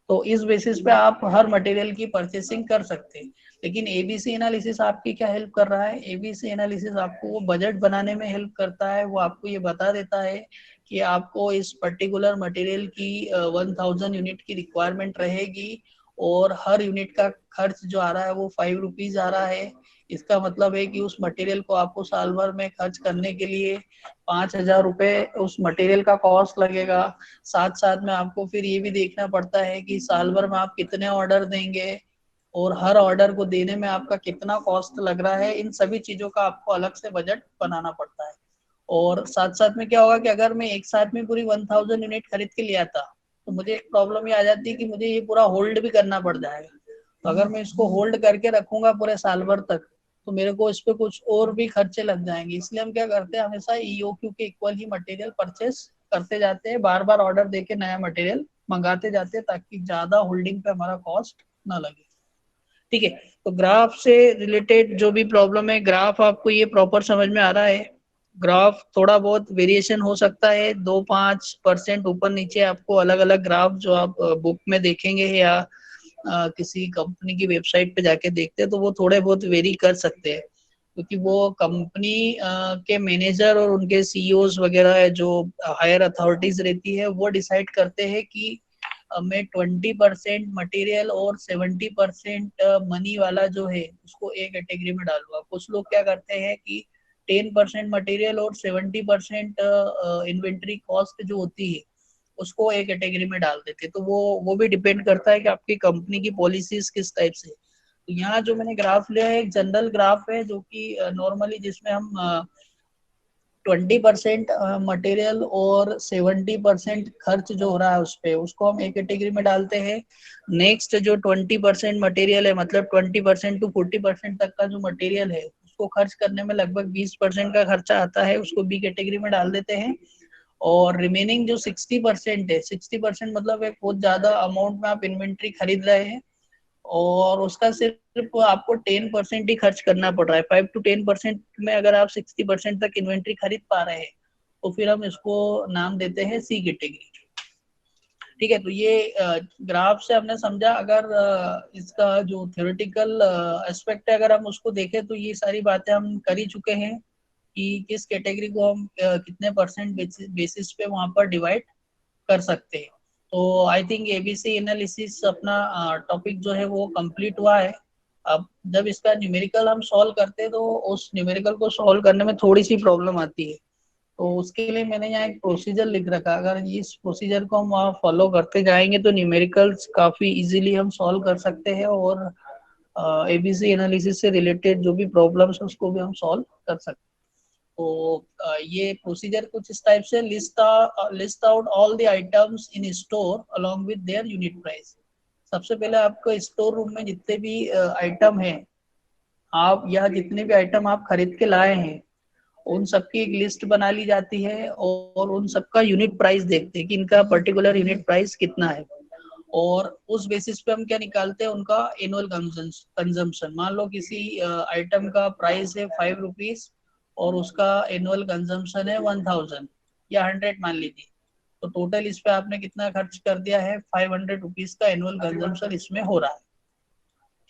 तो इस बेसिस पे आप हर मटेरियल की परचेसिंग कर सकते हैं। लेकिन एबीसी एनालिसिस आपकी क्या हेल्प कर रहा है, एबीसी एनालिसिस आपको वो बजट बनाने में हेल्प करता है। वो आपको ये बता देता है कि आपको इस पर्टिकुलर मटेरियल की 1000 यूनिट की रिक्वायरमेंट रहेगी और हर यूनिट का खर्च जो आ रहा है वो 5 रुपीज आ रहा है। इसका मतलब है कि उस मटेरियल को आपको साल भर में खर्च करने के लिए 5000 रुपये उस मटेरियल का कॉस्ट लगेगा। साथ साथ में आपको फिर ये भी देखना पड़ता है कि साल भर में आप कितने ऑर्डर देंगे और हर ऑर्डर को देने में आपका कितना कॉस्ट लग रहा है। इन सभी चीजों का आपको अलग से बजट बनाना पड़ता है। और साथ साथ में क्या होगा कि अगर मैं एक साथ में पूरी 1000 यूनिट खरीद के लिया था तो मुझे एक प्रॉब्लम ये आ जाती है कि मुझे ये पूरा होल्ड भी करना पड़ जाएगा। तो अगर मैं इसको होल्ड करके रखूंगा पूरे साल भर तक तो मेरे को इस पे कुछ और भी खर्चे लग जाएंगे। इसलिए हम क्या करते हैं, हमेशा ईओक्यू के इक्वल ही मटेरियल परचेस करते जाते हैं, बार बार ऑर्डर देके नया मटेरियल मंगाते जाते हैं ताकि ज्यादा होल्डिंग पे हमारा कॉस्ट ना लगे। ठीक है, तो ग्राफ से रिलेटेड जो भी प्रॉब्लम है, ग्राफ आपको ये प्रॉपर समझ में आ रहा है? ग्राफ थोड़ा बहुत वेरिएशन हो सकता है, 2-5% ऊपर नीचे, आपको अलग अलग ग्राफ जो आप बुक में देखेंगे या किसी कंपनी की वेबसाइट पे जाके देखते हैं तो वो थोड़े बहुत वेरी कर सकते हैं, क्योंकि वो कंपनी के मैनेजर और उनके सीईओज वगैरह जो हायर अथॉरिटीज रहती है वो डिसाइड करते हैं कि मैं 20% मटेरियल और 70% मनी वाला जो है उसको एक कैटेगरी में डालूंगा। कुछ लोग क्या करते हैं कि 10% मटेरियल और 70% इन्वेंट्री कॉस्ट जो होती है उसको एक कैटेगरी में डाल देते हैं। तो वो भी डिपेंड करता है कि आपकी कंपनी की पॉलिसीज किस टाइप से। तो यहाँ जो मैंने ग्राफ लिया है एक जनरल ग्राफ है जो कि नॉर्मली जिसमें हम 20% मटेरियल और 70% खर्च जो हो रहा है उस पे उसको हम एक कैटेगरी में डालते हैं। नेक्स्ट जो 20% मटेरियल है, मतलब 20% टू 40% तक का जो मटेरियल है उसको खर्च करने में लगभग 20% का खर्चा आता है, उसको बी कैटेगरी में डाल देते हैं। और रिमेनिंग जो 60% है, 60% मतलब एक बहुत ज्यादा अमाउंट में आप इन्वेंट्री खरीद रहे हैं और उसका सिर्फ आपको 10% ही खर्च करना पड़ रहा है। 5 to 10% में अगर आप 60% तक इन्वेंट्री खरीद पा रहे हैं तो फिर हम इसको नाम देते हैं सी कैटेगरी। ठीक है, तो ये ग्राफ से हमने समझा। अगर इसका जो थ्योरेटिकल एस्पेक्ट है अगर हम उसको देखें तो ये सारी बातें हम कर ही चुके हैं कि किस कैटेगरी को हम कितने परसेंट बेसिस पे वहां पर डिवाइड कर सकते हैं। तो आई थिंक एबीसी एनालिसिस अपना टॉपिक जो है वो कंप्लीट हुआ है। अब जब इसका न्यूमेरिकल हम सॉल्व करते हैं तो उस न्यूमेरिकल को सॉल्व करने में थोड़ी सी प्रॉब्लम आती है, तो उसके लिए मैंने यहाँ एक प्रोसीजर लिख रखा। अगर इस प्रोसीजर को हम वहाँ फॉलो करते जाएंगे तो न्यूमेरिकल्स काफी इजीली हम सॉल्व कर सकते हैं और एबीसी एनालिसिस से रिलेटेड जो भी प्रॉब्लम्स है उसको भी हम सॉल्व कर सकते हैं। तो ये प्रोसीजर कुछ इस टाइप से list out all the items in store along with their unit price. सबसे पहले आपको स्टोर रूम में जितने भी आइटम हैं, आप या जितने भी आइटम आप खरीद के लाए हैं उन सबकी एक लिस्ट बना ली जाती है और उन सबका यूनिट प्राइस देखते हैं कि इनका पर्टिकुलर यूनिट प्राइस कितना है, और उस बेसिस पे हम क्या निकालते हैं, उनका एनुअल कंजम्पशन। मान लो किसी आइटम का प्राइस है 5 रुपीज और उसका एनुअल कंजम्पशन है 1000 या 100 मान लीजिए, तो टोटल इस पे आपने कितना खर्च कर दिया है, 500 रुपीज का एनुअल कंजम्पशन इसमें हो रहा है।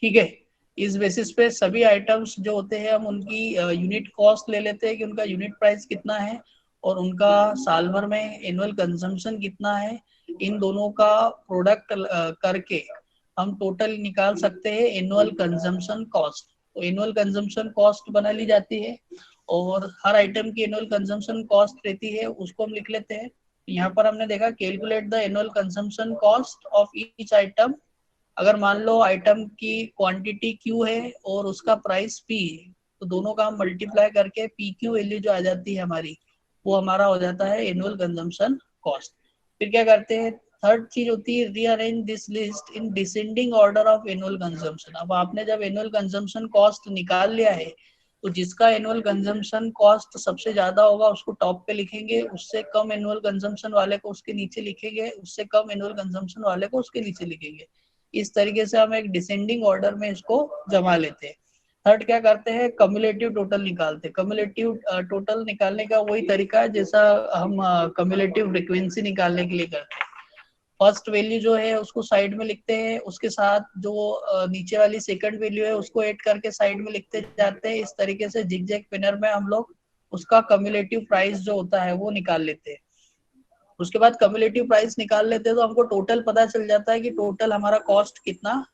ठीक है, इस बेसिस पे सभी आइटम्स जो होते हैं हम उनकी यूनिट कॉस्ट ले लेते हैं कि उनका यूनिट प्राइस कितना है और उनका साल भर में एनुअल कंजम्पशन कितना है। इन दोनों का प्रोडक्ट करके हम टोटल निकाल सकते हैं एनुअल कंजम्पशन कॉस्ट। तो एनुअल कंजम्पशन कॉस्ट बना ली जाती है और हर आइटम की एनुअल कंजम्पशन कॉस्ट रहती है, उसको हम लिख लेते हैं। यहाँ पर हमने देखा calculate the annual consumption cost of each item. अगर मान लो आइटम की क्वांटिटी Q है और उसका प्राइस P है, तो दोनों का हम मल्टीप्लाई करके PQ वैल्यू जो आ जाती है हमारी, वो हमारा हो जाता है एनुअल कंजम्पशन कॉस्ट। फिर क्या करते हैं, थर्ड चीज होती है rearrange this list in descending order of annual consumption. अब आपने जब एनुअल कंजम्पशन कॉस्ट निकाल लिया है तो जिसका एनुअल कंजम्पशन कॉस्ट सबसे ज्यादा होगा उसको टॉप पे लिखेंगे, उससे कम एनुअल कंजम्पशन वाले को उसके नीचे लिखेंगे, उससे कम एनुअल कंजम्पशन वाले को उसके नीचे लिखेंगे। इस तरीके से हम एक डिसेंडिंग ऑर्डर में इसको जमा लेते हैं। थर्ड क्या करते हैं, कम्युलेटिव टोटल निकालते हैं। कम्युलेटिव टोटल निकालने का वही तरीका है जैसा हम कम्युलेटिव फ्रीक्वेंसी निकालने के लिए करते हैं। फर्स्ट वैल्यू जो है उसको साइड में लिखते हैं, उसके साथ जो नीचे वाली सेकंड वैल्यू है उसको ऐड करके साइड में लिखते जाते हैं। इस तरीके से जिगजैग पैनर में हम लोग उसका कम्युलेटिव प्राइस जो होता है वो निकाल लेते हैं। उसके बाद कम्युलेटिव प्राइस निकाल लेते हैं तो हमको टोटल पता चल जाता है कि टोटल हमारा कॉस्ट कितना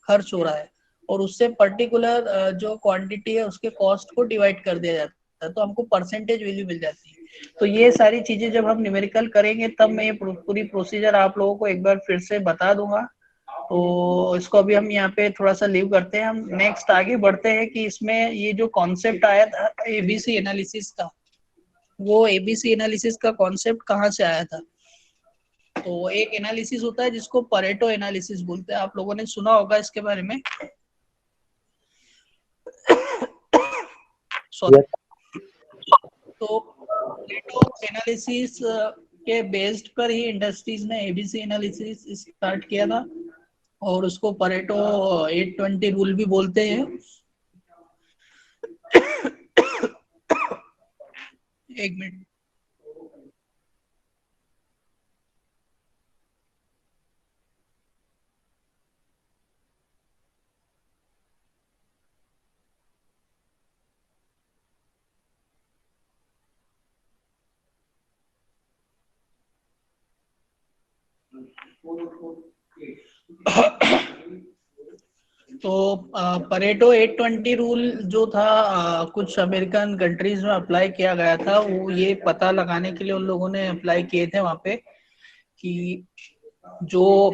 खर्च हो रहा है, और उससे पर्टिकुलर जो क्वांटिटी है उसके कॉस्ट को डिवाइड कर दिया जाता है, तो हमको परसेंटेज वैल्यू मिल जाती है। तो ये सारी चीजें जब हम न्यूमेरिकल करेंगे तब मैं ये पूरी प्रोसीजर आप लोगों को एक बार फिर से बता दूंगा। तो इसको अभी हम यहाँ पे थोड़ा सा लीव करते हैं, हम नेक्स्ट आगे बढ़ते हैं कि इसमें ये जो कॉन्सेप्ट आया था एबीसी एनालिसिस का, वो एबीसी एनालिसिस का कॉन्सेप्ट कहाँ से आया था। तो एक एनालिसिस होता है जिसको परेटो एनालिसिस बोलते हैं, आप लोगों ने सुना होगा इसके बारे में। तो परेटो एनालिसिस के बेस्ड पर ही इंडस्ट्रीज ने एबीसी एनालिसिस स्टार्ट किया था और उसको परेटो 820 रूल भी बोलते हैं। एक मिनट, तो परेटो 820 रूल जो था कुछ अमेरिकन कंट्रीज में अप्लाई किया गया था। वो ये पता लगाने के लिए उन लोगों ने अप्लाई किए थे वहां पे कि जो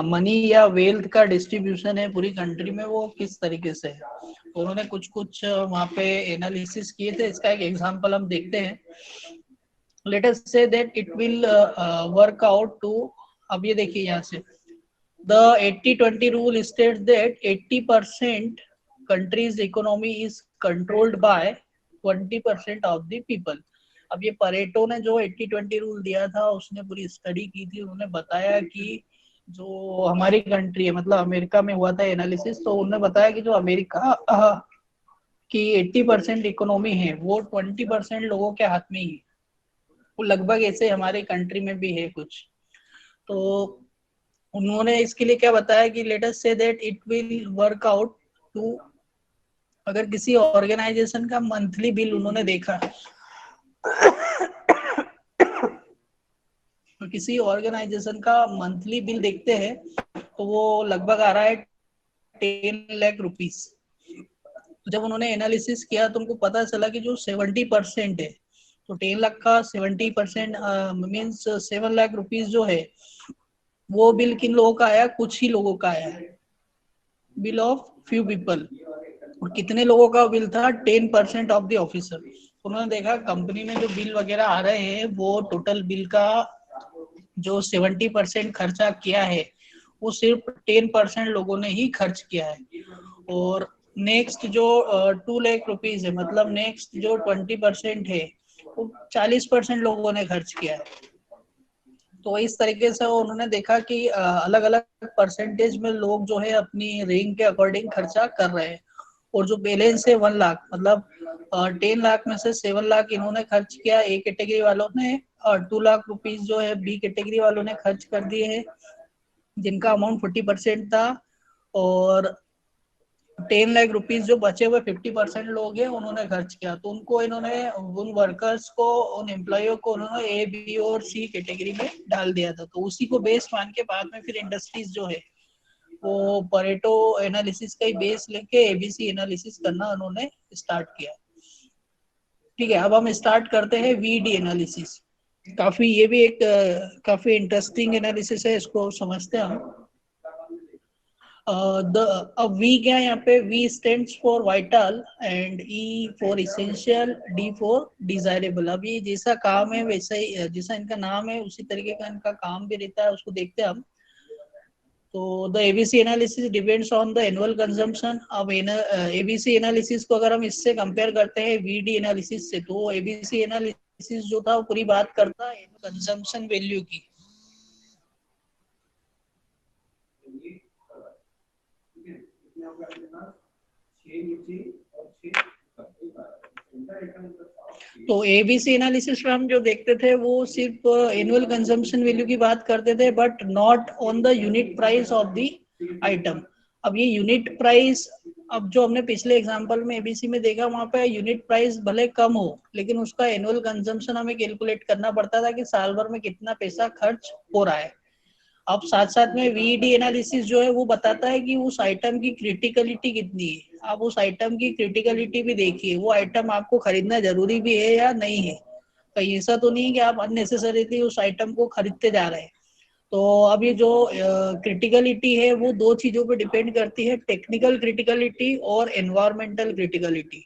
मनी या वेल्थ का डिस्ट्रीब्यूशन है पूरी कंट्री में वो किस तरीके से है। तो उन्होंने कुछ कुछ वहां पे एनालिसिस किए थे। इसका एक एग्जांपल हम देखते हैं। Let us say that it will work out to, अब ये देखिए यहाँ से the 80-20 rule states that 80% country's economy is controlled by 20% of the people। अब ये परेटो ने जो 80-20 रूल दिया था उसने पूरी स्टडी की थी। उन्होंने बताया कि जो हमारी कंट्री है, मतलब अमेरिका में हुआ था एनालिसिस, तो उन्होंने बताया कि जो अमेरिका की 80% इकोनॉमी है वो 20% लोगों के हाथ में ही है। वो लगभग ऐसे हमारे कंट्री में भी है कुछ। तो उन्होंने इसके लिए क्या बताया कि let us say that it will work out to, अगर किसी ऑर्गेनाइजेशन का मंथली बिल उन्होंने देखा और किसी ऑर्गेनाइजेशन का मंथली बिल देखते हैं तो वो लगभग आ रहा है 10 लाख रुपीस। जब उन्होंने एनालिसिस किया तो उनको पता चला कि जो 70% है, तो 10 लाख का 70% मीन्स 7 लाख रुपीस जो है, वो बिल किन लोगों का आया? कुछ ही लोगों का आया है, बिल ऑफ फ्यू पीपल। और कितने लोगों का बिल था? 10% ऑफ द ऑफिसर। उन्होंने देखा कंपनी में जो बिल वगैरह आ रहे हैं वो टोटल बिल का जो 70% खर्चा किया है वो सिर्फ 10% लोगों ने ही खर्च किया है। और नेक्स्ट जो 2 लाख रुपीज है, मतलब नेक्स्ट जो 20% है वो 40% लोगों ने खर्च किया है। तो इस तरीके से उन्होंने देखा कि अलग अलग परसेंटेज में लोग जो है अपनी रैंक के अकॉर्डिंग खर्चा कर रहे हैं। और जो बैलेंस है 1 लाख, मतलब 10 लाख में से 7 लाख इन्होंने खर्च किया ए कैटेगरी वालों ने, और 2 लाख रुपीज जो है बी कैटेगरी वालों ने खर्च कर दिए हैं, जिनका अमाउंट 40% था। और 10 लाख रुपीज जो बचे हुए 50% लोग हैं उन्होंने खर्च किया। तो उनको इन्होंने, उन वर्कर्स को, उन एम्प्लॉयों को उन्होंने ए, बी और सी कैटेगरी में डाल दिया था। तो उसी को बेस मान के बाद में फिर इंडस्ट्रीज जो है वो परेटो एनालिसिस का ही बेस लेके एबीसी एनालिसिस करना उन्होंने स्टार्ट किया। ठीक है, अब हम स्टार्ट करते हैं वीडी एनालिसिस। काफी ये भी एक काफी इंटरेस्टिंग एनालिसिस है, इसको समझते हैं हम। अब वी क्या है यहाँ पे? V stands for vital and E for essential, D for desirable. अब ये जैसा काम है वैसा ही, जैसा इनका नाम है उसी तरीके का इनका काम भी रहता है, उसको देखते हैं हम। तो the ABC analysis depends on the annual consumption. अब एबीसी एनालिसिस को अगर हम इससे कंपेयर करते हैं वीडी एनालिसिस से, तो एबीसी एनालिसिस जो था वो पूरी बात करता है कंजम्पशन वैल्यू की। तो एबीसी एनालिसिस में हम जो देखते थे वो सिर्फ एनुअल कंजम्पशन वैल्यू की बात करते थे, but not on the unit price of the item. अब ये यूनिट प्राइस, अब जो हमने पिछले एग्जांपल में एबीसी में देखा वहां पे यूनिट प्राइस भले कम हो लेकिन उसका एनुअल कंजम्पशन हमें कैलकुलेट करना पड़ता था कि साल भर में कितना पैसा खर्च हो रहा है। अब साथ साथ में वीडी एनालिसिस जो है वो बताता है कि उस आइटम की क्रिटिकलिटी कितनी है। आप उस आइटम की क्रिटिकलिटी भी देखिए, वो आइटम आपको खरीदना जरूरी भी है या नहीं है। कहीं ऐसा तो नहीं कि आप अननेसेसरीली उस आइटम को खरीदते जा रहे हैं। तो अब ये जो क्रिटिकलिटी है वो दो चीजों पे डिपेंड करती है, टेक्निकल क्रिटिकलिटी और एनवायरमेंटल क्रिटिकलिटी।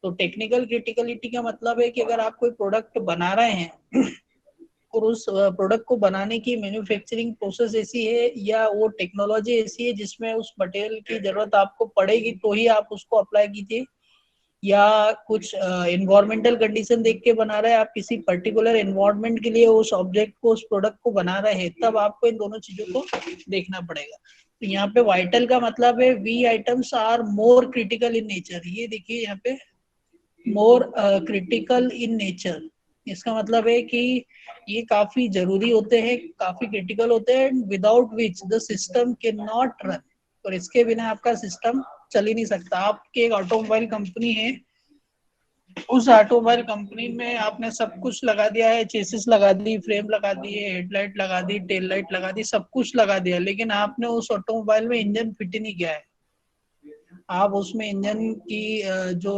तो टेक्निकल क्रिटिकलिटी का मतलब है कि अगर आप कोई प्रोडक्ट बना रहे हैं और उस प्रोडक्ट को बनाने की मैन्युफैक्चरिंग प्रोसेस ऐसी है या वो टेक्नोलॉजी ऐसी है जिसमें उस मटेरियल की जरूरत आपको पड़ेगी तो ही आप उसको अप्लाई कीजिए, या कुछ एनवायरमेंटल कंडीशन देख के बना रहे हैं, आप किसी पर्टिकुलर एनवायरमेंट के लिए उस ऑब्जेक्ट को, उस प्रोडक्ट को बना रहे हैं, तब आपको इन दोनों चीजों को देखना पड़ेगा। तो यहाँ पे वाइटल का मतलब है V items are more critical in nature. ये देखिए यहाँ पे मोर क्रिटिकल इन नेचर, इसका मतलब है कि ये काफी जरूरी होते हैं, काफी क्रिटिकल होते हैं, without which the system can not run. और इसके बिना आपका सिस्टम चल ही नहीं सकता। आपकी एक ऑटोमोबाइल कंपनी है, उस ऑटोमोबाइल कंपनी में आपने सब कुछ लगा दिया है, चेसिस लगा दी, फ्रेम लगा दिए, हेडलाइट लगा दी, टेल लाइट लगा दी, सब कुछ लगा दिया, लेकिन आपने उस ऑटोमोबाइल में इंजन फिट ही नहीं किया है। आप उसमें इंजन की जो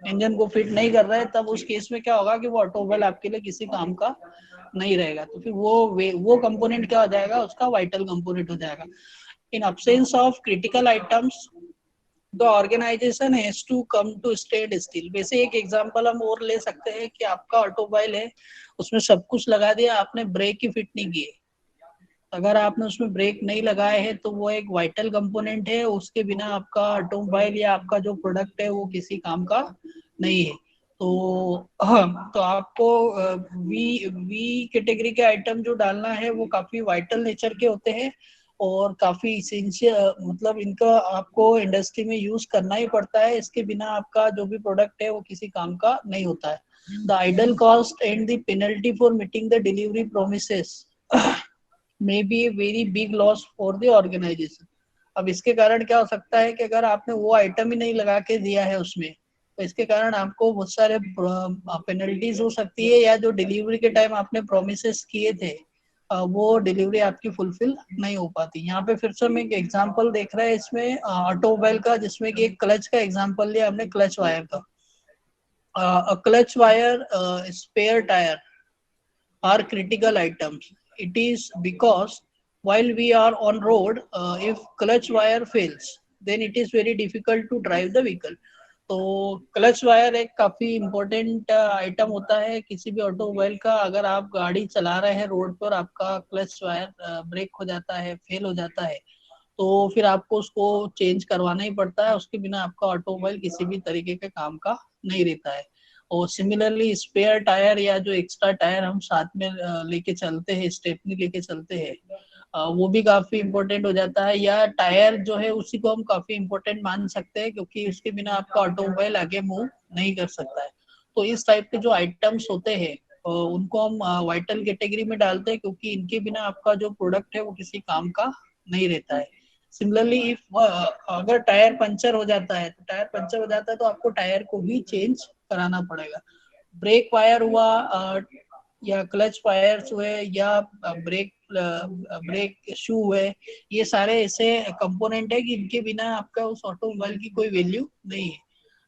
इंजन को फिट नहीं कर रहे, तब उस केस में क्या होगा कि वो ऑटोमोबाइल आपके लिए किसी काम का नहीं रहेगा। तो फिर वो कंपोनेंट क्या हो जाएगा? उसका वाइटल कंपोनेंट हो जाएगा। In absence of critical items the organisation has to come to stand still. वैसे एक एग्जांपल हम और ले सकते हैं कि आपका ऑटोमोबाइल है, उसमें सब कुछ लगा दिया, आपने ब्रेक ही फिट नहीं किए। अगर आपने उसमें ब्रेक नहीं लगाए हैं तो वो एक वाइटल कंपोनेंट है, उसके बिना आपका ऑटोमोबाइल या आपका जो प्रोडक्ट है वो किसी काम का नहीं है। तो आपको वी कैटेगरी के आइटम जो डालना है वो काफी वाइटल नेचर के होते हैं और काफी इसेंशियल, मतलब इनका आपको इंडस्ट्री में यूज करना ही पड़ता है, इसके बिना आपका जो भी प्रोडक्ट है वो किसी काम का नहीं होता है। The idle cost and the penalty for meeting the delivery promises may be a very big loss for the organisation. अब इसके कारण क्या हो सकता है कि अगर आपने वो आइटम ही नहीं लगा के दिया है उसमें, तो इसके कारण आपको बहुत सारे पेनल्टीज हो सकती है, या जो डिलीवरी के टाइम आपने प्रोमिसेस किए थे वो डिलीवरी आपकी फुलफिल नहीं हो पाती। यहाँ पे फिर से हम एक एग्जांपल देख रहे हैं इसमें ऑटोमोबाइल का, जिसमें कि एक क्लच का एग्जांपल लिया हमने, क्लच वायर का। Clutch wire, spare tyre are critical items. It is because while we are on road, if clutch wire fails, then it is very difficult to drive the vehicle. तो clutch wire एक काफी important item होता है किसी भी automobile का। अगर आप गाड़ी चला रहे हैं रोड पर, आपका क्लच वायर ब्रेक हो जाता है, फेल हो जाता है, तो फिर आपको उसको चेंज करवाना ही पड़ता है। उसके बिना आपका ऑटोमोबाइल किसी भी तरीके के काम का नहीं रहता है। और सिमिलरली स्पेयर टायर या जो एक्स्ट्रा टायर हम साथ में लेके चलते हैं, स्टेपनी लेके चलते हैं, वो भी काफी इम्पोर्टेंट हो जाता है। या टायर जो है उसी को हम काफी इम्पोर्टेंट मान सकते हैं, क्योंकि उसके बिना आपका ऑटोमोबाइल आगे मूव नहीं कर सकता है। तो इस टाइप के जो आइटम्स होते हैं उनको हम वाइटल कैटेगरी में डालते हैं, क्योंकि इनके बिना आपका जो प्रोडक्ट है वो किसी काम का नहीं रहता है। सिमिलरली इफ अगर टायर पंचर हो जाता है, तो आपको टायर को भी चेंज कराना पड़ेगा। ब्रेक वायर हुआ, या क्लच वायर्स हुए, या ब्रेक शू हुए, ये सारे ऐसे कंपोनेंट है कि इनके बिना आपका उस ऑटोमोबाइल की कोई वैल्यू नहीं है।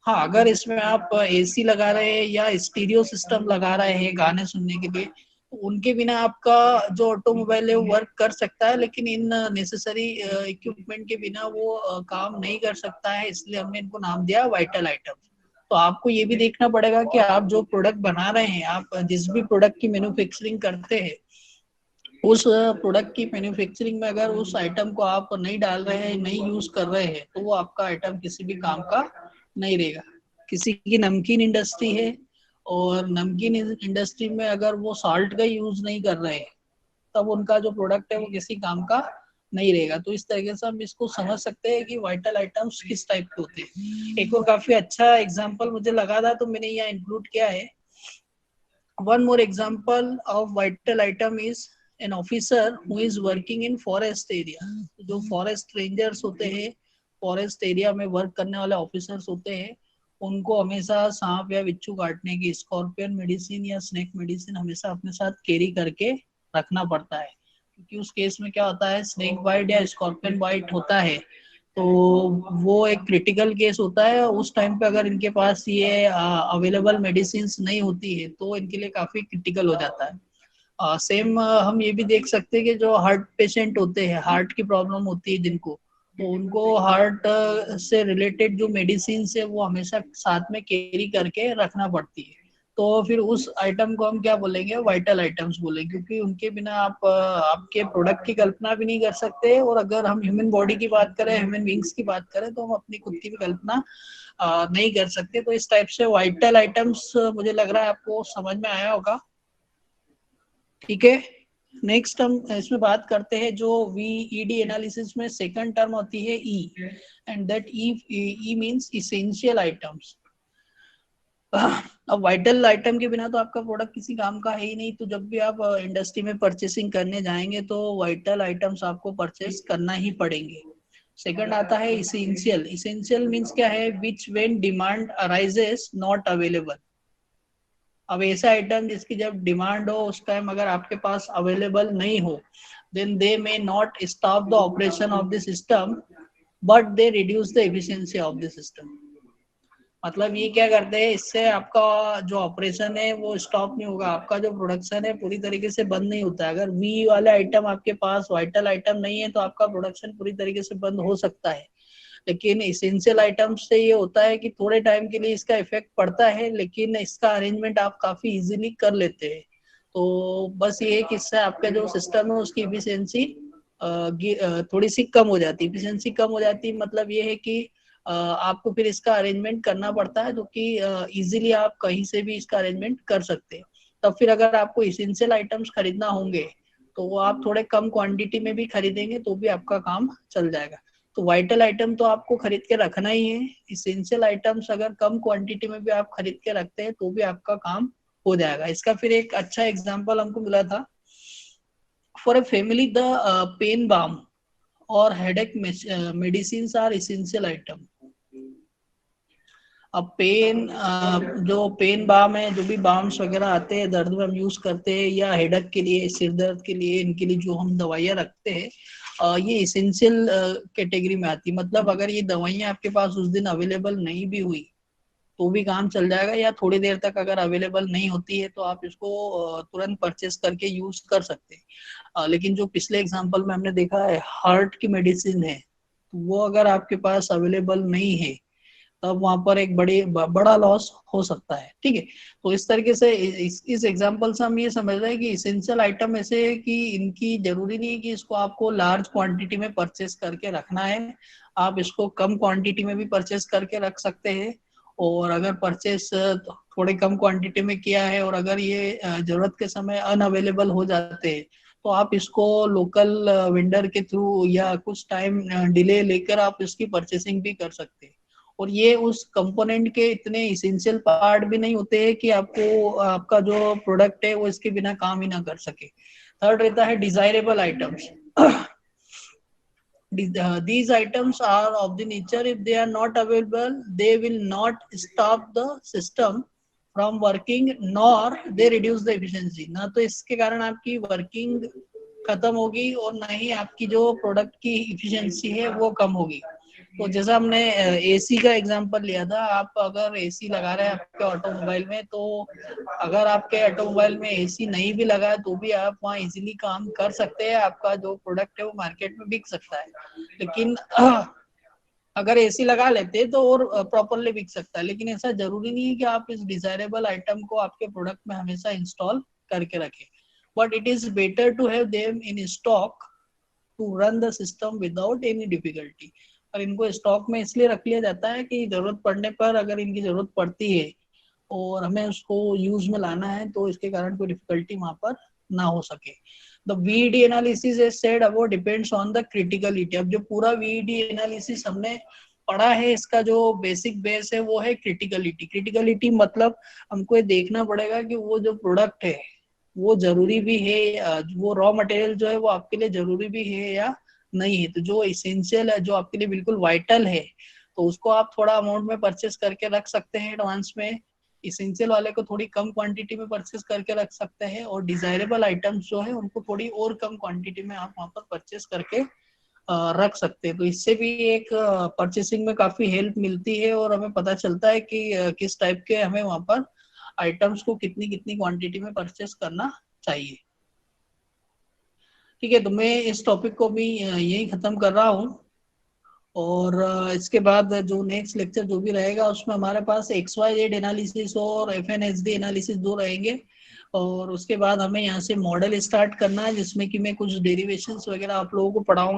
हाँ, अगर इसमें आप एसी लगा रहे हैं या स्टीरियो सिस्टम लगा रहे हैं गाने सुनने के लिए, तो उनके बिना आपका जो ऑटोमोबाइल है वो वर्क कर सकता है, लेकिन इन नेसेसरी इक्विपमेंट के बिना वो काम नहीं कर सकता है। इसलिए हमने इनको नाम दिया वाइटल आइटम। तो आपको ये भी देखना पड़ेगा कि आप जो प्रोडक्ट बना रहे हैं, आप जिस भी प्रोडक्ट की मैन्युफैक्चरिंग करते हैं, उस प्रोडक्ट की मैन्युफैक्चरिंग में अगर उस आइटम को आप नहीं डाल रहे हैं, नहीं यूज कर रहे हैं, तो वो आपका आइटम किसी भी काम का नहीं रहेगा। किसी की नमकीन इंडस्ट्री है और नमकीन इंडस्ट्री में अगर वो सॉल्ट का यूज नहीं कर रहे हैं, तब उनका जो प्रोडक्ट है वो किसी काम का नहीं रहेगा। तो इस तरीके से हम इसको समझ सकते हैं कि वाइटल आइटम्स किस टाइप के होते हैं। एक और काफी अच्छा एग्जांपल मुझे लगा था, तो मैंने यहाँ इंक्लूड किया है। One more example of vital item is an officer who is working in forest area. जो फॉरेस्ट रेंजर्स होते हैं, फॉरेस्ट एरिया में वर्क करने वाले ऑफिसर्स होते हैं, उनको हमेशा सांप या बिच्छू काटने की स्कॉर्पियन मेडिसिन या स्नेक मेडिसिन हमेशा अपने साथ कैरी करके रखना पड़ता है। क्योंकि उस केस में क्या होता है, स्नेक बाइट या स्कॉर्पियन बाइट होता है, तो वो एक क्रिटिकल केस होता है। उस टाइम पे अगर इनके पास ये अवेलेबल मेडिसिन नहीं होती है, तो इनके लिए काफी क्रिटिकल हो जाता है। सेम हम ये भी देख सकते हैं कि जो हार्ट पेशेंट होते हैं, हार्ट की प्रॉब्लम होती है जिनको, तो उनको हार्ट से रिलेटेड जो मेडिसिन है वो हमेशा साथ में कैरी करके रखना पड़ती है। तो फिर उस आइटम को हम क्या बोलेंगे, वाइटल आइटम्स बोलेंगे, क्योंकि उनके बिना आप आपके प्रोडक्ट की कल्पना भी नहीं कर सकते। और अगर हम ह्यूमन बॉडी की बात करें, ह्यूमन बींग्स की बात करें, तो हम अपनी खुद की भी कल्पना नहीं कर सकते। तो इस टाइप से वाइटल आइटम्स मुझे लग रहा है आपको समझ में आया होगा। ठीक है, नेक्स्ट हम इसमें बात करते हैं जो वीईडी एनालिसिस में सेकंड टर्म होती है E, and that E means essential items. अब वाइटल आइटम के बिना तो आपका प्रोडक्ट किसी काम का है ही नहीं। तो जब भी आप इंडस्ट्री में परचेसिंग करने जाएंगे, तो वाइटल आइटम्स आपको परचेस करना ही पड़ेंगे। सेकंड आता है इसेंशियल। इसेंशियल मींस क्या है, विच when demand arises not available. अब ऐसा आइटम जिसकी जब डिमांड हो, उस टाइम अगर आपके पास अवेलेबल नहीं हो, then they may not stop the operation of the system, but they reduce the efficiency of the system. मतलब ये क्या करते हैं, इससे आपका जो ऑपरेशन है वो स्टॉप नहीं होगा, आपका जो प्रोडक्शन है पूरी तरीके से बंद नहीं होता है। अगर वी वाले आइटम आपके पास वाइटल आइटम नहीं है, तो आपका प्रोडक्शन पूरी तरीके से बंद हो सकता है। लेकिन इसेंशियल आइटम्स से ये होता है कि थोड़े टाइम के लिए इसका इफेक्ट पड़ता है, लेकिन इसका अरेंजमेंट आप काफी इजीली कर लेते हैं। तो बस ये है कि इससे आपका जो सिस्टम है उसकी इफिशियंसी थोड़ी सी कम हो जाती है। इफिशियंसी कम हो जाती है मतलब ये है कि आपको फिर इसका अरेंजमेंट करना पड़ता है, जो कि इजीली आप कहीं से भी इसका अरेंजमेंट कर सकते हैं। तब फिर अगर आपको इसेंशियल आइटम्स खरीदना होंगे, तो वो आप थोड़े कम क्वांटिटी में भी खरीदेंगे तो भी आपका काम चल जाएगा। तो वाइटल आइटम तो आपको खरीद के रखना ही है। इसेंशियल आइटम्स अगर कम क्वांटिटी में भी आप खरीद के रखते हैं, तो भी आपका काम हो जाएगा। इसका फिर एक अच्छा एग्जांपल हमको मिला था। For a family the pain balm और headache medicine are essential item. अब पेन, जो पेन बाम है, जो भी बाम्स वगैरह आते हैं दर्द में हम यूज करते हैं, या हेडक के लिए, सिर दर्द के लिए, इनके लिए जो हम दवाइयाँ रखते हैं, ये इसेंशियल कैटेगरी में आती है। मतलब अगर ये दवाइयाँ आपके पास उस दिन अवेलेबल नहीं भी हुई तो भी काम चल जाएगा, या थोड़ी देर तक अगर अवेलेबल नहीं होती है तो आप इसको तुरंत परचेस करके यूज कर सकते हैं। लेकिन जो पिछले एग्जांपल में हमने देखा है हार्ट की मेडिसिन है, तो वो अगर आपके पास अवेलेबल नहीं है तब वहां पर एक बड़ा लॉस हो सकता है। ठीक है, तो इस तरीके से इस एग्जांपल से हम ये समझ रहे हैं कि इसेंशियल आइटम ऐसे है कि इनकी जरूरी नहीं है कि इसको आपको लार्ज क्वांटिटी में परचेस करके रखना है, आप इसको कम क्वांटिटी में भी परचेस करके रख सकते हैं। और अगर परचेस थोड़े कम क्वांटिटी में किया है और अगर ये जरूरत के समय अनअवेलेबल हो जाते हैं तो आप इसको लोकल वेंडर के थ्रू या कुछ टाइम डिले लेकर आप इसकी परचेसिंग भी कर सकते हैं। और ये उस कंपोनेंट के इतने इसेंशियल पार्ट भी नहीं होते हैं कि आपको आपका जो प्रोडक्ट है वो इसके बिना काम ही ना कर सके। थर्ड रहता है desirable items. These items are of the nature, if they are not available they will not stop the system from working nor they reduce the efficiency। ना तो इसके कारण आपकी वर्किंग खत्म होगी और ना ही आपकी जो प्रोडक्ट की इफिशिएंसी है वो कम होगी। तो जैसा हमने एसी का एग्जांपल लिया था, आप अगर एसी लगा रहे हैं आपके ऑटोमोबाइल में, तो अगर आपके ऑटोमोबाइल में एसी नहीं भी लगा है तो भी आप वहाँ इजीली काम कर सकते हैं, आपका जो प्रोडक्ट है वो मार्केट में बिक सकता है। लेकिन अगर एसी लगा लेते तो और प्रॉपरली बिक सकता है। लेकिन ऐसा जरूरी नहीं है कि आप इस डिजायरेबल आइटम को आपके प्रोडक्ट में हमेशा इंस्टॉल करके रखें, but it is better to have them in stock to run the system without any difficulty. और इनको स्टॉक में इसलिए रख लिया जाता है कि जरूरत पड़ने पर, अगर इनकी जरूरत पड़ती है और हमें उसको यूज में लाना है तो इसके कारण कोई डिफिकल्टी वहां पर ना हो सके। The VED analysis is said about depends on the criticality. अब जो पूरा वीईडी एनालिसिस हमने पढ़ा है, इसका जो बेसिक बेस है वो है क्रिटिकलिटी। क्रिटिकलिटी मतलब हमको ये देखना पड़ेगा कि वो जो प्रोडक्ट है वो जरूरी भी है, वो रॉ मटेरियल जो है वो आपके लिए जरूरी भी है या नहीं है। तो जो इसेंशियल है, जो आपके लिए बिल्कुल वाइटल है, तो उसको आप थोड़ा अमाउंट में परचेस करके रख सकते हैं एडवांस में। इसेंशियल वाले को थोड़ी कम क्वांटिटी में परचेस करके रख सकते हैं, और डिजायरेबल आइटम्स जो है उनको थोड़ी और कम क्वांटिटी में आप वहां पर परचेस करके रख सकते हैं। तो इससे भी एक परचेसिंग में काफी हेल्प मिलती है और हमें पता चलता है कि किस टाइप के हमें वहां पर आइटम्स को कितनी कितनी क्वांटिटी में परचेस करना चाहिए। ठीक है, तो मैं इस टॉपिक को भी यही खत्म कर रहा हूँ। और इसके बाद जो नेक्स्ट लेक्चर जो भी रहेगा उसमें हमारे पास XYZ एनालिसिस और FNSD एनालिसिस दो रहेंगे। और उसके बाद हमें यहाँ से मॉडल स्टार्ट करना है जिसमें कि मैं कुछ डेरिवेशंस वगैरह आप लोगों को पढ़ाऊंगा।